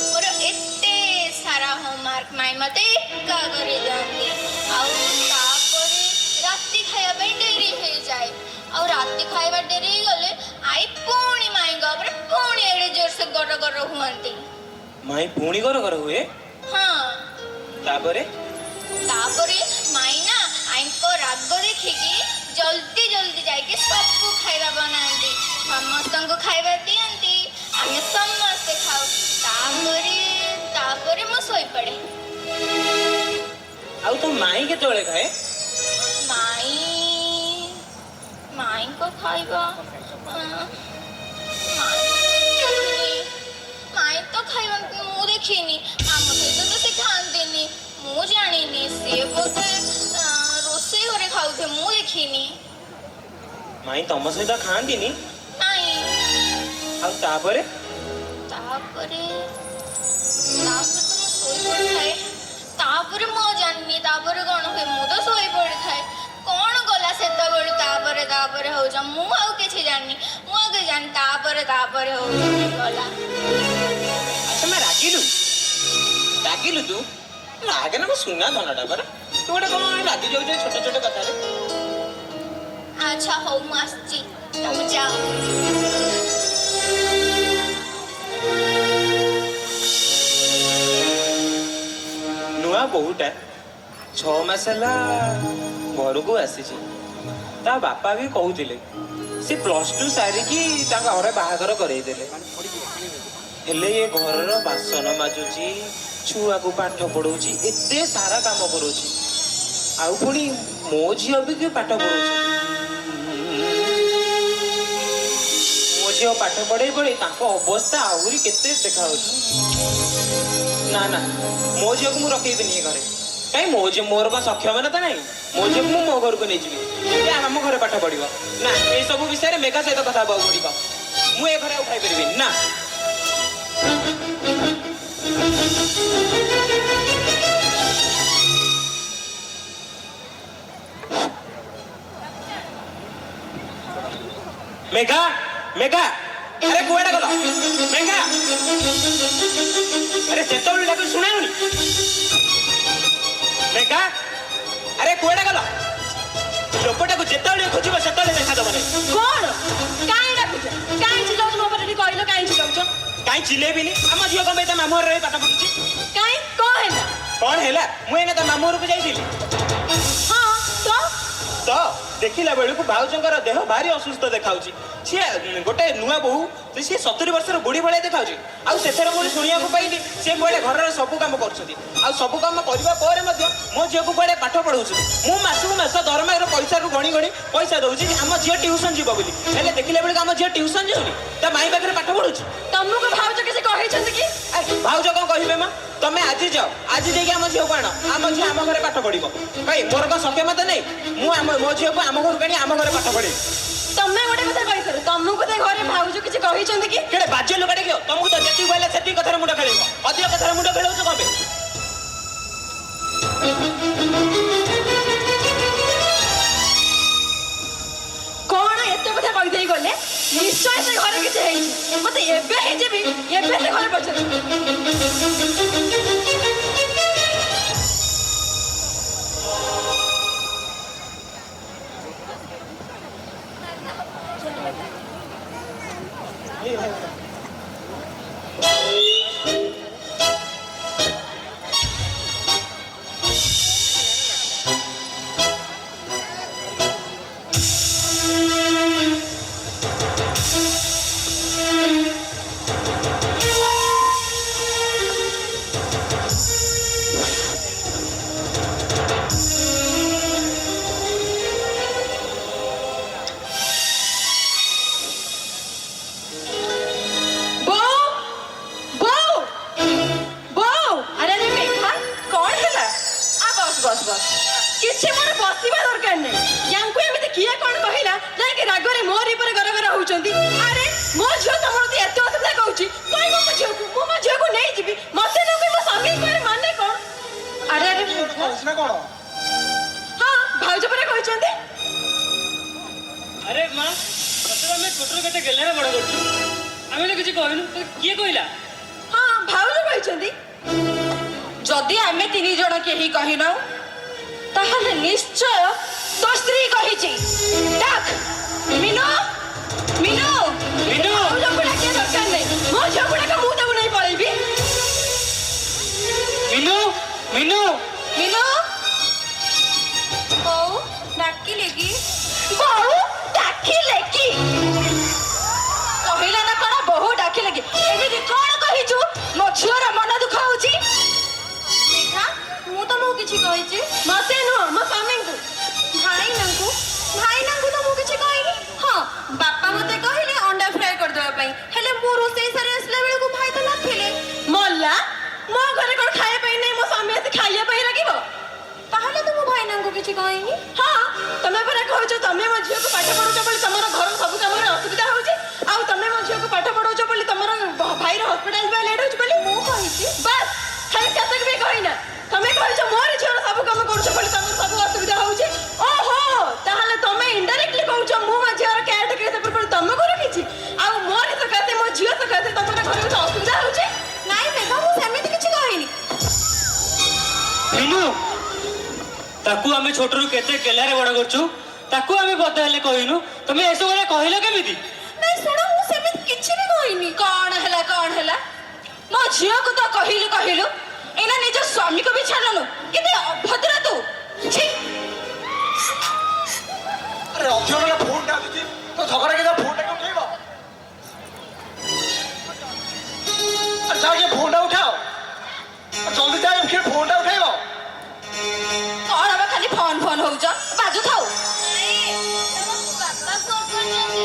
ମୋର ଏତେ ସାରା ହୋମୱାର୍କ ମାଇଁ ମତେ ଏକା କରିଦିଅନ୍ତି। ଆଉ ତାପରେ ରାତି ଖାଇବା ପାଇଁ ଡେରି ହେଇଯାଏ। ଆଉ ରାତି ଖାଇବା ଡେରି ହେଇଗଲେ ଆଈ ପୁଣି ମାଇଁଙ୍କ ଉପରେ ପୁଣି ଏଡେ ଜୋରସେ ଗର ହୁଅନ୍ତି। ମାଇଁ ପୁଣି ଘର ହୁଏ? ହଁ। ତାପରେ ମାଇଁ ନା ଆଈଙ୍କ ରାଗ ଦେଖିକି ଜଲ୍ଦି ଯାଇକି ସବୁ ଖାଇବା ବନାନ୍ତି, ସମସ୍ତଙ୍କୁ ଖାଇବା ଦିଅନ୍ତି, ଆମେ ସମସ୍ତେ ଖାଉ। ତାପରେ ମୁଁ ଶୋଇପଡେ। ଆଉ ତୋ ମାଇଁ କେତେବେଳେ ଖାଏ? ମାଇଁଙ୍କ ଖାଇବା ମାଇଁ ତ ଖାଇବା ମୁଁ ଦେଖିନି, ଆମ ସହିତ ତ ସେ ଖାଆନ୍ତିନି, ମୁଁ ଜାଣିନି। ସିଏ ବୋଧେ ରୋଷେଇ ଘରେ ଖାଉଥିବେ, ମୁଁ ଦେଖିନି। ମାଇଁ ତମ ସହିତ ଖାଆନ୍ତିନି? ନାଇଁ। ଆଉ ତାପରେ ତ ମୁଁ ଶୋଇପଡ଼ିଥାଏ। ତାପରେ ମୁଁ ଆଉ ଜାଣିନି ତାପରେ କଣ ହୁଏ, ମୁଁ ତ ଶୋଇପଡ଼ିଥାଏ। କଣ ଗଲା ସେତେବେଳୁ ତାପରେ ହଉଛ, ମୁଁ ଆଉ କିଛି ଜାଣିନି। ତାପରେ ହଉଛ ଗଲା। ଆଚ୍ଛା ମା, ରାଗିଲୁ ତୁ? ରାଗେ ନା, ମୁଁ ସୁନା ଧନଟା ପରା। ତୁ ଗୋଟେ କଣ ରାଗି ଯାଉଛୁ ଛୋଟ ଛୋଟ କଥାରେ? ଆଚ୍ଛା ହଉ, ମୁଁ ଆସିଛି, ତମେ ଯାଅ। ନୂଆ ବୋହୂଟା 6 ମାସ ହେଲା ଘରକୁ ଆସିଛି। ତା ବାପା ବି କହୁଥିଲେ ସେ +2 ସାରିକି ତାଙ୍କ ଘରେ ବାହାଘର କରେଇଦେଲେ। ହେଲେ ଏ ଘରର ବାସନ ମାଜୁଛି, ଛୁଆକୁ ପାଠ ପଢଉଛି, ଏତେ ସାରା କାମ କରୁଛି। ଆଉ ପୁଣି ମୋ ଝିଅ ବି ପାଠ ପଢଉଛି। ମୋ ଝିଅ ପାଠ ପଢେଇ ତାଙ୍କ ଅବସ୍ଥା ଆହୁରି କେତେ ଦେଖାଯାଉଛି। ନା, ମୋ ଝିଅକୁ ମୁଁ ରଖେଇବିନି ଏ ଘରେ। କାଇଁ ମୋର କଣ ସକ୍ଷମତା ନାହିଁ? ମୋ ଝିଅକୁ ମୁଁ ମୋ ଘରକୁ ନେଇଯିବି, ଆମ ଘରେ ପାଠ ପଢିବ। ନା, ଏସବୁ ବିଷୟରେ ମେଘା ସହିତ କଥା ହବାକୁ ପଡିବ। ମୁଁ ଏ ଘରେ ଆଉ ଖାଇପାରିବିନି। ନା। মেঘা মেঘা আরে কুয়াড়ে গেল মেঘা আরে সেতবেলে ডাক শুଣାଉନି মেঘা আরে কুয়াড়ে গেল ଲୋକଟାକୁ ଯେତେବେଳେ ଖୋଜିବ ସେତେବେଳେ ଦେଖାଦବନି କଣ କାଇଁ ଡାକୁଛ କାଇଁ ଚିଲଉଛ ମୋ ଉପରେ ଟିକେ କହିଲ କାଇଁ ଚିଲଉଛ କାହିଁ ଚିଲେଇବିନି ଆମ ଝିଅ କଣ ପାଇଁ ତା ମାମୁଁ ଘରେ ରହି ପାଠ ପଢୁଛି କାଇଁ କଣ ହେଲା କଣ ହେଲା ମୁଁ ଏଇନା ତା ମାମୁଁ ଘରକୁ ଯାଇଥିଲି ହଁ ତ ତ ଦେଖିଲା ବେଳକୁ ଭାଉଜଙ୍କର ଦେହ ଭାରି ଅସୁସ୍ଥ ଦେଖାଉଛି ସିଏ ଗୋଟେ ନୂଆ ବୋହୂ ସିଏ 70 ବର୍ଷର ବୁଢୀ ଭଳିଆ ଦେଖାଉଛି ଆଉ ସେଥିରେ ମୁଁ ଶୁଣିବାକୁ ପାଇଲି ସେ କୁଆଡେ ଘରର ସବୁ କାମ କରୁଛନ୍ତି ଆଉ ସବୁ କାମ କରିବା ପରେ ମଧ୍ୟ ମୋ ଝିଅକୁ କୁଆଡେ ପାଠ ପଢାଉଛନ୍ତି ମୁଁ ମାସକୁ ମାସ ଦରମାର ପଇସାରୁ ଗଣି ଗଣି ପଇସା ଦଉଛି ଆମ ଝିଅ ଟ୍ୟୁସନ ଯିବ ବୋଲି ହେଲେ ଦେଖିଲା ବେଳକୁ ଆମ ଝିଅ ଟ୍ୟୁସନ ଯାଉନି ତା ମାଇଁ ପାଖରେ ପାଠ ପଢୁଛି ତମକୁ ଭାଉଜ କିଛି କହିଛନ୍ତି କି ଭାଉଜ କଣ କହିବେ ମା ତମେ ଆଜି ଯାଅ ଆଜି ଯାଇକି ଆମ ଝିଅକୁ ଆଣ ଆମ ଝିଅ ଆମ ଘରେ ପାଠ ପଢିବ କାଇଁ ମୋର କଣ ସକ୍ଷମତା ନାହିଁ ମୁଁ ମୋ ଝିଅକୁ ଆମ ଘରକୁ ଆଣି ଆମ ଘରେ ପାଠ ପଢେଇବି ତମେ ଗୋଟେ କଥା କହିସାର ତମକୁ ତ ଘରେ ଭାଉଜ କିଛି କହିଛନ୍ତି କି କେଡ଼େ ବାଜ୍ୟ ଲୋକଟେ କିଅ ତମକୁ ତ ଯେତିକି କହିଲେ ସେତିକି କଥାରେ ମୁଣ୍ଡ ଖେଳିବ ଅଧିକ କଥାରେ ମୁଣ୍ଡ ଖେଳଉଛ କଣ ପାଇଁ କଣ ଏତେ କଥା କହିଦେଇ ଗଲେ ନିଶ୍ଚୟ ସେ ଘରେ କିଛି ହେଇଛି ମତେ ଏବେ ହିଁ ଯିବି ଏବେ ସେ ଘରେ ପଚାରିବି କିଛି ମୋର ବସିବା ଦରକାର ନାହିଁ ୟାଙ୍କୁ ଏମିତି କିଏ କଣ କହିଲା ଯାଇକି ରାଗରେ ମୋରି ଉପରେ ଗରଗର ହଉଛନ୍ତି ଆରେ ମୋ ଝିଅ ତମର ଏତେ ଅସୁବିଧା କହୁଛି କହିବ ମୋ ଝିଅକୁ ମୁଁ ମୋ ଝିଅକୁ ନେଇଯିବି ମତେ ନେବି ମୋ ସ୍ୱାମୀ କହିଲେ ମାନେ କଣ ଆରେ ଆରେ କଣ ହଁ ଭାଉଜ ପରା କହିଛନ୍ତି ଆରେ ମା ସତରେ ଆମେ ଛୋଟରୁ କେତେ ଗେଲାରେ ବଡ କରୁଛୁ ଆମେ ତ କିଛି କହିନୁ ତ କିଏ କହିଲା ହଁ ଭାଉଜ କହିଛନ୍ତି ଯଦି ଆମେ 3 ଜଣ କେହି କହିନାଉ ତାହେଲେ ନିଶ୍ଚୟ ତୋ ସ୍ତ୍ରୀ କହିଛି ଡାକ ମିନୁ ମିନୁ ମିନୁ ଭାଉଜକୁ ଡାକିବା ଦରକାର ନାହିଁ ମୋ ଝିଅକୁ ଡାକ ମୁଁ ତାକୁ ନେଇ ପଳେଇବି ମିନୁ ମିନୁ ମିନୁ ବୋଉ ଡାକିଲେ କି ବୋଉ ଡାକିଲେ କି କହିଲା ନା କଣ ବୋହୁ ଡାକିଲେ କି ଏମିତି କଣ କହିଛୁ ମୋ ଝିଅର ମନ ଦୁଃଖ ହଉଛି ମେଘା ମୁଁ ତମକୁ କିଛି କହିଛି ମତେ ନୁହଁ ମୋ ସ୍ୱାମୀଙ୍କୁ ଭାଇନାଙ୍କୁ ତ ମୁଁ କିଛି କହିନି ହଁ ବାପା ମତେ କହିଲେ ଅଣ୍ଡା ଫ୍ରାଏ କରିଦେବା ପାଇଁ ହେଲେ ମୁଁ ରୋଷେଇ ସାରି ଆସିଲା ବେଳକୁ ଭାଇ ତ ନଥିଲେ ମଲା ମୋ ଘରେ କଣ ଖାଇବା ପାଇଁ ନାହିଁ ମୋ ସ୍ୱାମୀ ଆସି ଖାଇବା ପାଇଁ ରାଗିବ ତାହେଲେ ତ ମୁଁ ଭାଇନାଙ୍କୁ କିଛି କହିନି ହଁ ତମେ ପରା କହୁଛ ତମେ ମୋ ଝିଅକୁ ପାଠ ପଢଉଛ ବୋଲି ତମର ଘର ସବୁ କାମରେ ଅସୁବିଧା ହଉଛି ଆଉ ତମେ ମୋ ଝିଅକୁ ପାଠ ପଢଉଛ ବୋଲି ତମର ଭାଇର ହସ୍ପିଟାଲ ଯିବା ଲେଟ୍ ହଉଛି ବୋଲି ମୁଁ କହିଛି ବାସ୍ ଖାଲି କେତେକ ବି କହିନା ତମେ କହିଛ ମୋର ଝିଅର ସବୁ କାମ କରୁଛ ବୋଲି ତମର ସବୁ ଅସୁବିଧା ହଉଛି ଓହୋ ତାହେଲେ ତମେ ଇନଡାଇରେକ୍ଟଲି କହୁଛ ମୁଁ ମୋ ଝିଅର କେୟାର ଟେକର ହିସାବରେ ବୋଲି ତମକୁ ରଖିଛି ଆଉ ମୋର ସକାଶେ ମୋ ଝିଅ ସକାଶେ ତମର ଘରେ କିଛି ଅସୁବିଧା ହଉଛି ନାଇଁ ମେଘା ମୁଁ ସେମିତି କିଛି କହିନି ମିନୁ ତାକୁ ଆମେ ଛୋଟରୁ କେତେ ଗେଲାରେ ବଡ କରୁଛୁ ତାକୁ ଆମେ ବଦା ହେଲେ କହିନୁ ତମେ ଏସବୁ କଥା କହିଲ କେମିତି ନାଇଁ ଶୁଣ ମୁଁ ସେମିତି କିଛି ବି କହିନି କଣ ହେଲା ମୋ ଝିଅକୁ ତ କହିଲୁ ଏଇନା ନିଜ ସ୍ୱାମୀକୁ ବି ଛାଡୁନୁ କେତେ ଅଭଦ୍ର ତୁ ଛି ଆରେ ଅଧ୍ୟୟନ ଫୋନଟା ଆସୁଛି ତ ଝଗଡ଼ା କେତେ ଫୋନଟା ଉଠେଇବ ଆରେ ଯାଅ ଟିକେ ଫୋନଟା ଉଠାଅ ଜଲ୍ଦି ଯାଅ କିଏ ଫୋନଟା ଉଠେଇବ କଣ ବା ଖାଲି ଫୋନ ହଉଛ ବାଜୁଥାଉ ବାପା ଫୋନ କରିଛନ୍ତି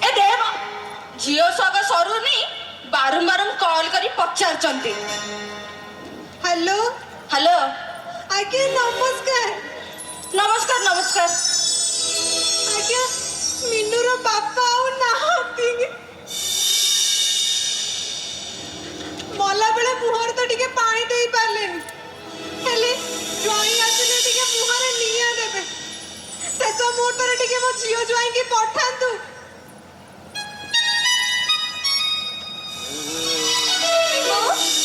ଏ ଦେବ ଝିଅ ସଗ ସରୁନି ବାରମ୍ବାର କଲ୍ କରି ପଚାରୁଛନ୍ତି ହ୍ୟାଲୋ ହ୍ୟାଲୋ ଆଜ୍ଞା ନମସ୍କାର ନମସ୍କାର ଆଜ୍ଞା ମିନୁର ବାପା ଆଉ ନାହାନ୍ତି ଝିଅ ଜ୍ୱାଇଁକି ପଠାନ୍ତୁ।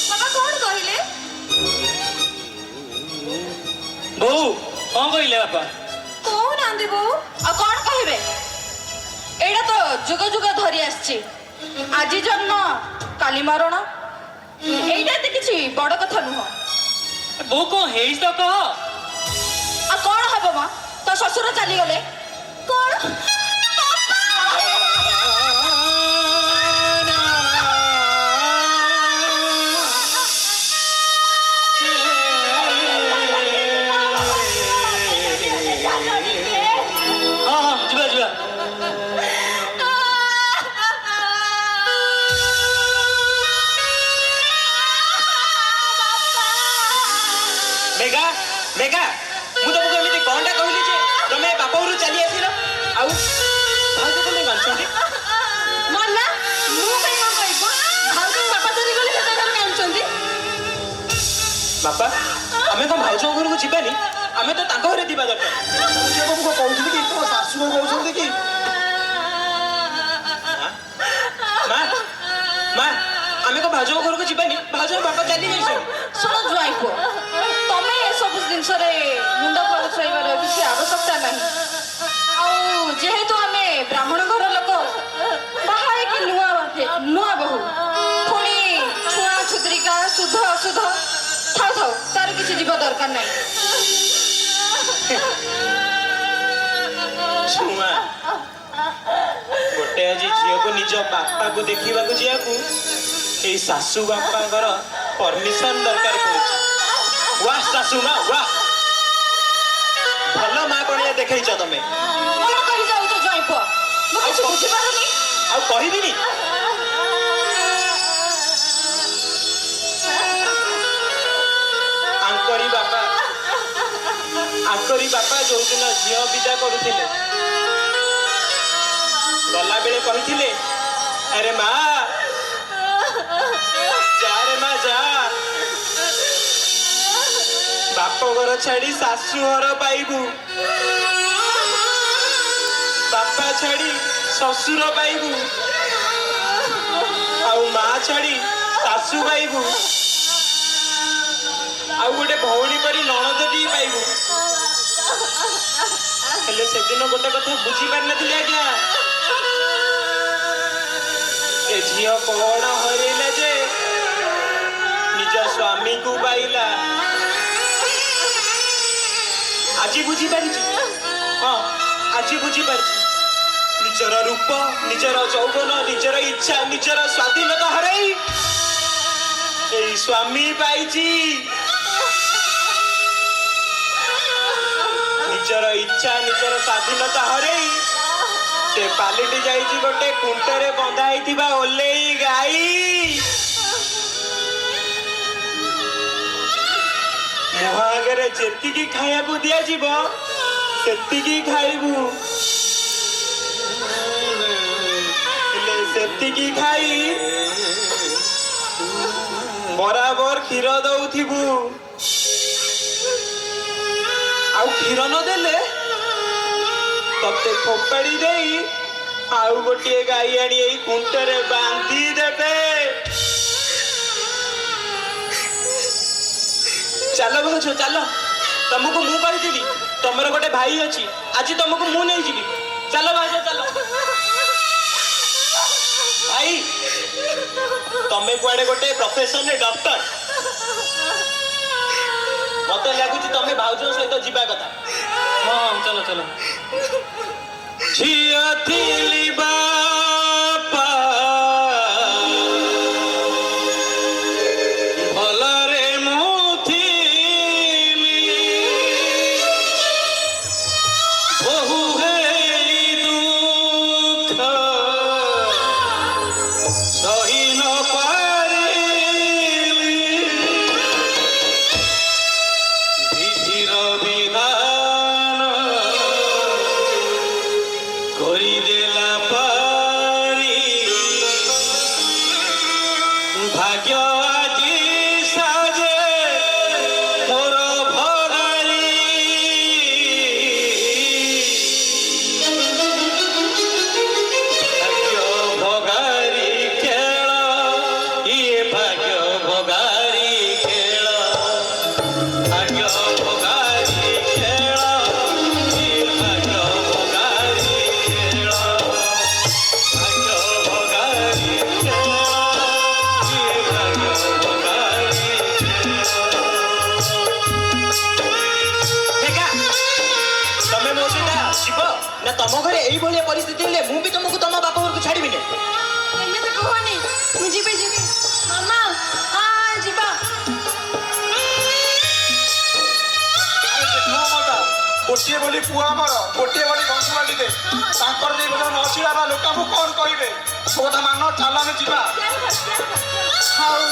ବାବା କଣ କହିଲେ? ବୋଉ କଣ କହିଲେ ବାପା? କହୁନାହାନ୍ତି ବୋଉ। ଆଉ କଣ କହିବେ? ଏଇଟା ତ ଯୁଗ ଯୁଗ ଧରି ଆସିଛି। ଆଜି ଜନ୍ମ କାଲି ମରଣ। ଏଇଟା ଏତେ କିଛି ବଡ କଥା ନୁହଁ। ବୋଉ କଣ ହେଇଛି ତ କହ। ଆଉ କଣ ହବ ମା? ତୋ ଶ୍ୱଶୁର ଚାଲିଗଲେ। କଣ? ହଁ ହଁ ଯିବା ଯିବା। ମେଘା ମେଘା ମୁଁ ତମକୁ ଏମିତି କଣଟା କହିଲି ଯେ ତମେ ବାପ ଘରୁ ଚାଲି ଆସିଲ? ଆଉ ଭାଉଜ ତମେ କାନ୍ଦୁଛନ୍ତି? ମଲା ମୁଁ କାଇଁ କଣ କହିବ? ଭାଉଜ ବାପା ଚାଲିଗଲେ ସେ ତାଙ୍କର କାନ୍ଦୁଛନ୍ତି। ବାପା ଆମେ କଣ ଭାଉଜଙ୍କ ଘରକୁ ଯିବାନି? ଆମେ ତ ତାଙ୍କ ଘରେ ଯିବା ଦରକାର। ମୁଁ କହୁଥିଲି କି ତମ ଶାଶୁ କଣ କହୁଛନ୍ତି କି? ମା ମା ଆମେ କଣ ଭାଉଜଙ୍କ ଘରକୁ ଯିବାନି? ଭାଉଜଙ୍କ ବାପା ଚାଲି ଯାଇଛନ୍ତି। ଶୁଣ ଜ୍ୱାଇଁ ପୁଅ, ତମେ ଏସବୁ ଜିନିଷରେ ମୁଣ୍ଡ ପରସାଇବାର କିଛି ଆବଶ୍ୟକତା ନାହିଁ। ଆଉ ଯେହେତୁ ଆମେ ବ୍ରାହ୍ମଣ ଘର ଲୋକ, ବାହା ହେଇକି ନୂଆ ବୋହୂ, ପୁଣି ଛୁଆଁ ଛୁଦ୍ରିକା ଶୁଦ୍ଧ ଅଶୁଦ୍ଧ ଥାଉ ଥାଉ, ତାର କିଛି ଯିବା ଦରକାର ନାହିଁ। ଛୁଆ ଗୋଟେ ଆଜି ଝିଅକୁ ନିଜ ବାପାକୁ ଦେଖିବାକୁ ଯିବାକୁ ଏଇ ଶାଶୁ ବାପାଙ୍କର ପରମିଶନ ଦରକାର ପଡୁଛି। ୱାହ ଶାଶୁ ମା ୱାହ, ଭଲ ମା କଣିଆ ଦେଖେଇଛ ତମେ। କଣ କହି ଯାଉଛ ଜ୍ୱାଇଁ ପୁଅ? ମୁଁ କିଛି ବୁଝିପାରୁନି। ଆଉ କହିବିନି? ଆଙ୍କରି ବାପା ଯୋଉଦିନ ଝିଅ ବିଦା କରୁଥିଲେ, ଗଲାବେଳେ କହିଥିଲେ, ଆରେ ମା ଯା ରେ ମା ଯା, ବାପ ଘର ଛାଡି ଶାଶୁ ଘର ପାଇବୁ, ବାପା ଛାଡି ଶ୍ୱଶୁର ପାଇବୁ, ଆଉ ମା ଛାଡି ଶାଶୁ ପାଇବୁ, ଆଉ ଗୋଟେ ଭଉଣୀ ପରି ନଣନ୍ଦଟିଏ ପାଇବୁ। ହେଲେ ସେଦିନ ଗୋଟେ କଥା ବୁଝିପାରିନଥିଲି ଆଜ୍ଞା, ଏ ଝିଅ କଣ ହରେଇଲା ଯେ ନିଜ ସ୍ୱାମୀକୁ ପାଇଲା। ଆଜି ବୁଝିପାରିଛି। ହଁ ଆଜି ବୁଝିପାରିଛି। ନିଜର ରୂପ, ନିଜର ଯୌବନ, ନିଜର ଇଚ୍ଛା, ନିଜର ସ୍ୱାଧୀନତା ହରାଇ ଏଇ ସ୍ୱାମୀ ପାଇଛି। ନିଜର ଇଚ୍ଛା, ନିଜର ସ୍ୱାଧୀନତା ହରେଇ ସେ ପାଲିଟି ଯାଇଛି ଗୋଟେ କୁଣ୍ଟରେ ବନ୍ଧା ହେଇଥିବା ଓଲେଇ ଗାଈ। ମୁହଁ ଆଗରେ ଯେତିକି ଖାଇବାକୁ ଦିଆଯିବ ସେତିକି ଖାଇବୁ, ହେଲେ ସେତିକି ଖାଇ ବରାବର କ୍ଷୀର ଦଉଥିବୁ। ଆଉ କ୍ଷୀର ନଦେଲେ ତତେ ଫୋପାଡ଼ି ଦେଇ ଆଉ ଗୋଟିଏ ଗାଈ ଆଣି ଏଇ କୁଣ୍ଟରେ ବାନ୍ଧି ଦେବେ। ଚାଲ ଭାଉଜ ଚାଲ, ତମକୁ ମୁଁ କହିଥିଲି ତମର ଗୋଟେ ଭାଇ ଅଛି, ଆଜି ତମକୁ ମୁଁ ନେଇଯିବି। ଚାଲ ଭାଉଜ ଚାଲ। ଭାଇ ତମେ କୁଆଡେ ଗୋଟେ ପ୍ରଫେସନରେ ଡକ୍ଟର, ମତେ ଲାଗୁଛି ତମେ ଭାଉଜଙ୍କ ସହିତ ଯିବା କଥା। ହଁ ଚାଲ ଚାଲ। ଝିଅ ଥିଲି ବାପା ଭଲରେ ମୁଁ ଥିଲି, ବୋହୂ ହେଇ ଦୁଃଖ ସହି ନ ପାରିଲି, ବିଧିର ବିଧାନ କରିଦେଲା ପାରି, ଭାଗ୍ୟ ଆଜି ସାଜେ ମୋର ଭଗାରୀ। ଆମ ଘରେ ଏଇଭଳିଆ ପରିସ୍ଥିତି ହେଲେ ମୁଁ ବି ତମକୁ ତମ ବାପ ଘରକୁ ଛାଡ଼ିବିନି। ଏମିତି କୁହନି, ମୁଁ ଯିବି ଯିବି। ମାମା ହଁ ଯିବା। ଗୋଟିଏ ବୋଲି ପୁଅ ଆମର, ଗୋଟିଏ ବୋଲି ବଂଶବାଦୀରେ ତାଙ୍କର ଦେଇ କଥା ନସିଲା ବା ଲୋକଙ୍କୁ କଣ କହିବେ? ମୋ କଥା ମାନ, ଚାଲ ଆମେ ଯିବା। ହଉ।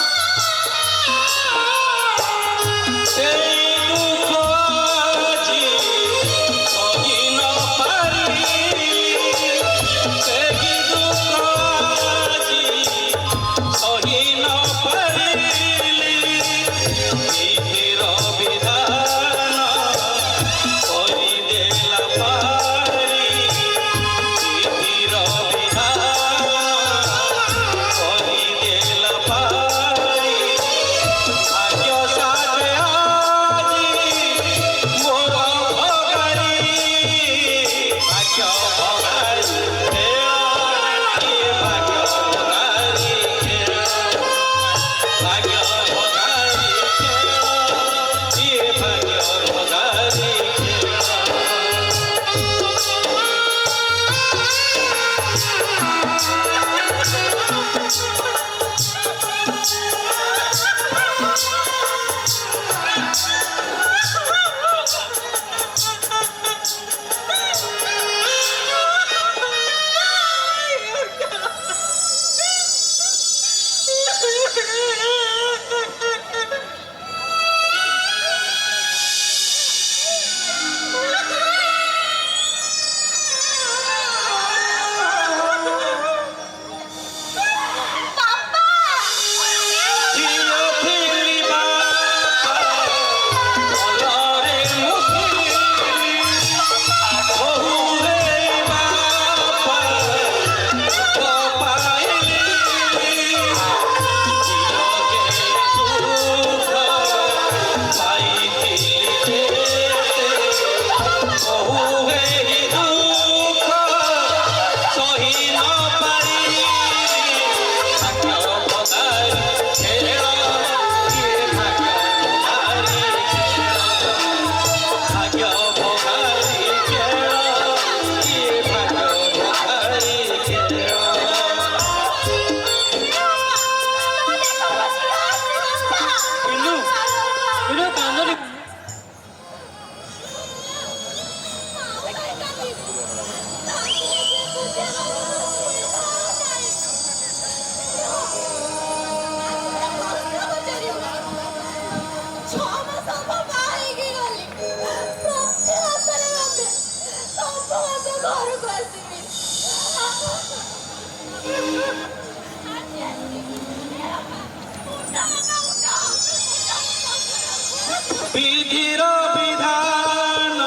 विधिर विधान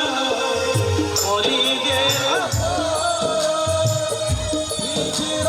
करिगे विधिर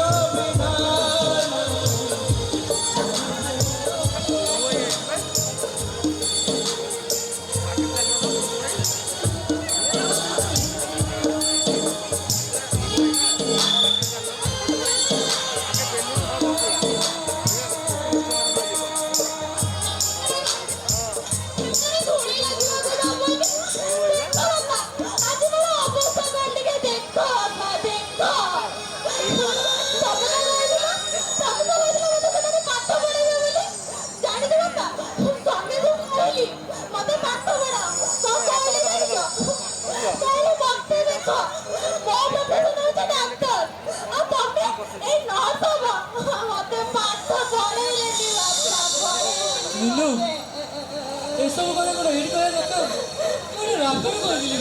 ଏସବୁ କଥା ମୋର ଏଇଠି କହିବା ଦରକାର। ମୁଁ ରାଗରେ କହିଲି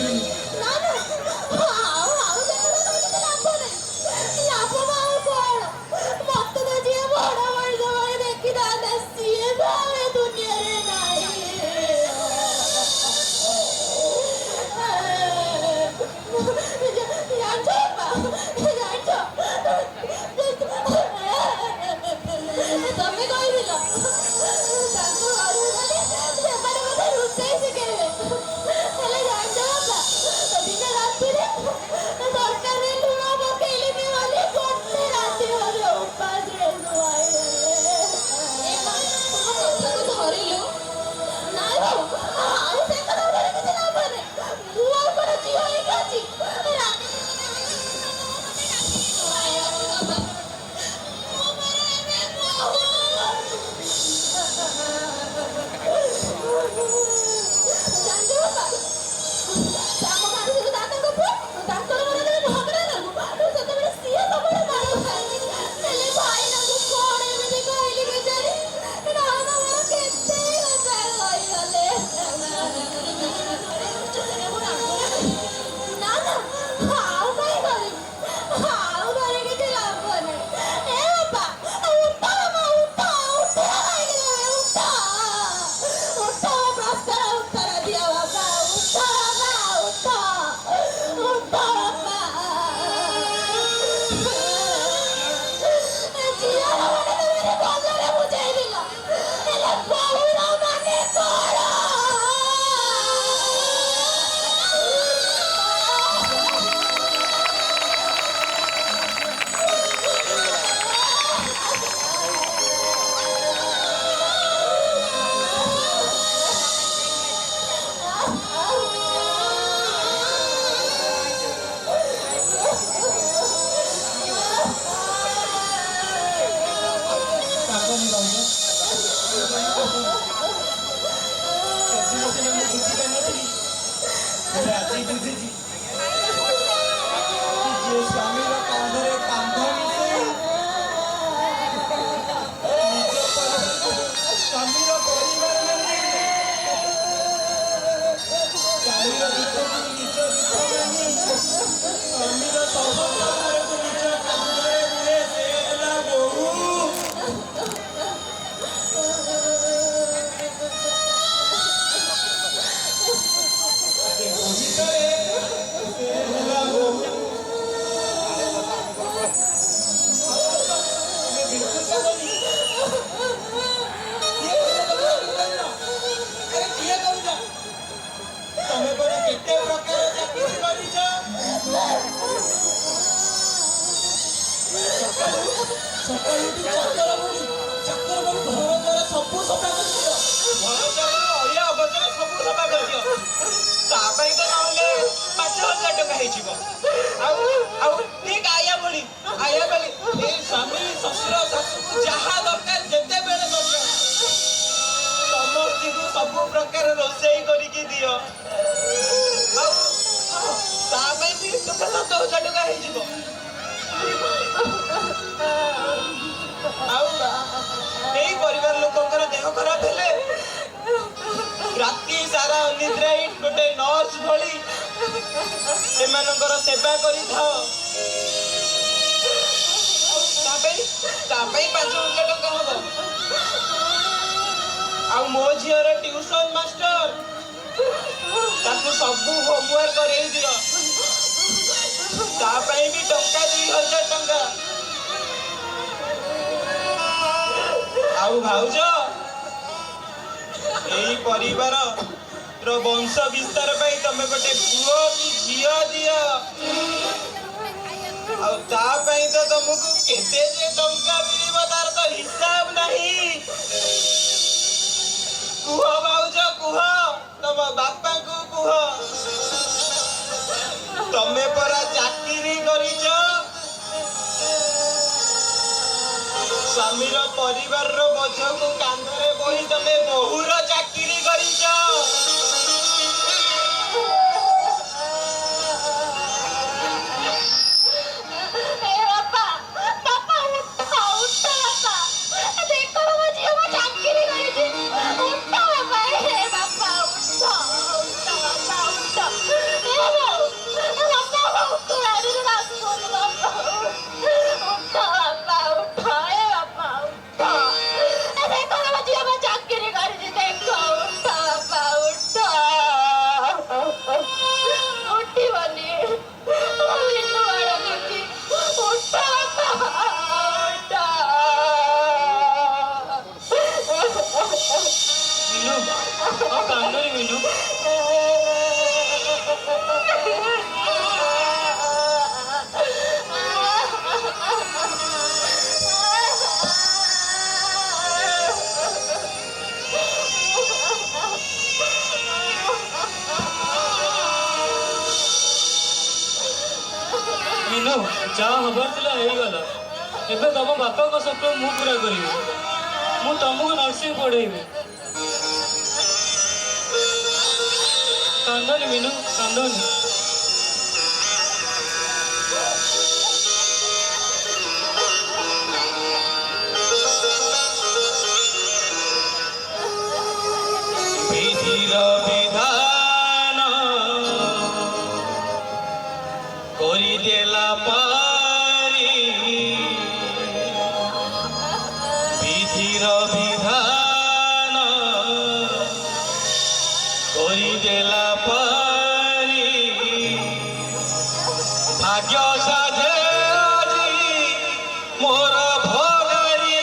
ସକାଳୁ ଉଠି ଚାକର ବଳି ଘର ଦ୍ୱାରା ସବୁ ସଫା କରିଦିଅ। ଅଳିଆ ଅବସ୍ଥାରେ ସବୁ ସଫା କରିଦିଅ। ତା ପାଇଁ ତ ନହେଲେ 5,000 ଟଙ୍କା ହେଇଯିବ। ଆଉ ଠିକ ଆୟା ଭଳି ଏ ସ୍ୱାମୀ ଶ୍ୱଶୁର ଶାଶୁକୁ ଯାହା ଦରକାର ଯେତେବେଳେ ଦରକାର ସମସ୍ତଙ୍କୁ ସବୁ ପ୍ରକାର ରୋଷେଇ କରିକି ଦିଅ। ଆଉ ତା ପାଇଁ ବି 7,000 ଟଙ୍କା ହେଇଯିବ। ଆଉ ଏଇ ପରିବାର ଲୋକଙ୍କର ଦେହ ଖରାପ ହେଲେ ରାତି ସାରା ଅନିଦ୍ରାଇ ଗୋଟେ ନର୍ସ ଭଳି ସେମାନଙ୍କର ସେବା କରିଥାଅ। ତା ପାଇଁ 5,000 ଟଙ୍କା ହବ। ଆଉ ମୋ ଝିଅର ଟ୍ୟୁସନ ମାଷ୍ଟର ତାକୁ ସବୁ ହୋମୱାର୍କ କରେଇ ଦିଅ। ତା ପାଇଁ ବି ଟଙ୍କା 2,000 ଟଙ୍କା। ଆଉ ଭାଉଜ ଏଇ ପରିବାରର ବଂଶ ବିସ୍ତାର ପାଇଁ ତମେ ଗୋଟେ ପୁଅ କି ଝିଅ ଦିଅ। ଆଉ ତା ପାଇଁ ତ ତମକୁ କେତେ ଯେ ଟଙ୍କା ମିଳିବ ତାର ତ ହିସାବ ନାହିଁ। କୁହ ଭାଉଜ କୁହ, ତମ ବାପାଙ୍କୁ କୁହ। ତମେ ପରା ଚାକିରି କରିଛ। ସ୍ୱାମୀର ପରିବାରର ବୋଝକୁ କାନ୍ଧରେ ବୋହି ତମେ ବୋହୂର ଚାକିରି କରିଛ। ଯାହା ହବାର ଥିଲା ହେଇଗଲା। ଏବେ ତମ ବାପାଙ୍କ ସ୍ୱପ୍ନ ମୁଁ ପୁରା କରିବି। ମୁଁ ତମକୁ ନର୍ସିଂ ପଢେଇବି। କାନ୍ଦନି ମିନୁ, କାନ୍ଦନି। ବିଧିର ବିଧାନ କରିଦେଲା ପାରି। ବିଧିର ବିଧାନ କରିଦେଲା ପାରି। ଭାଗ୍ୟ ସାଧେ ଆଜି ମୋର ଭଗାରୀ।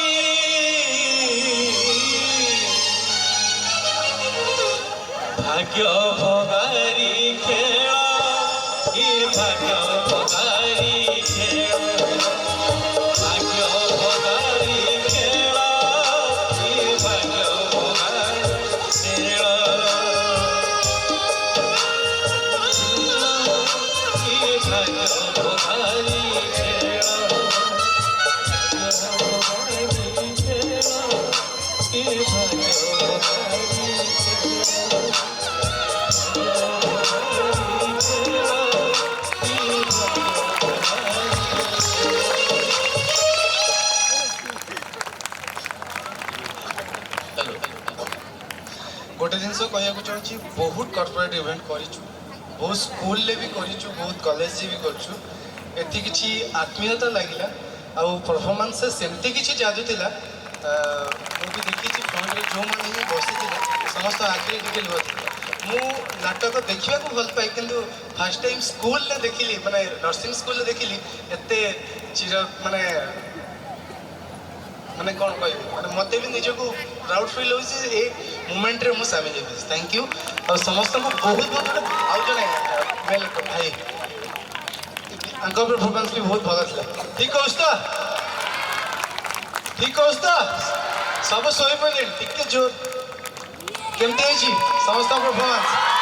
ଭାଗ୍ୟ ଭଗାରୀ ଖେଳ, ଏ ଭାଗ୍ୟ ଭଗାରୀ ଖେଳ। ଭାଗ୍ୟ ଭଗାରୀ ଖେଳ, ଏ ଭାଗ୍ୟ ଭଗାରୀ ଖେଳ। ଏ ଭାଗ୍ୟ ଭଗାରୀ ଖେଳ। ଏ ଭାଗ୍ୟ ଭଗାରୀ गोटे जिन कहूँ चाहूँगी बहुत कॉर्पोरेट इवेंट करूँ, बहुत स्कूल भी करूँ, बहुत कॉलेज भी करूँ। एति किछि आत्मीयता लगिला आउ परफॉर्मेंस सेमती किछि जादू थिला। मु भी देखी फ्रंट रे जो माने ही बसी थिले समस्त आखिरी टिके लुह थिला। मु नाटक देखिया को भल पाए किंतु फर्स्ट टाइम स्कूल ले देखिली माने नर्सिंग स्कूल ले देखिली एते चिर माने माने कौन कह माने मते भी निजको प्राउड फील हो ए मोमेंट रे मु सामिल हेबी। थैंक यू और समस्त को बहुत बहुत आउ जने मेल भाई परफॉर्मेंस भी बहुत भल था। ठीक कहूँ तो ଠିକ କହୁଛି ତ ସବୁ ଶୋଇପଡ଼ିଲେଣି ଟିକେ ଜୋର କେମିତି ହେଇଛି ସମସ୍ତଙ୍କ ପରଫର୍ମାନ୍ସ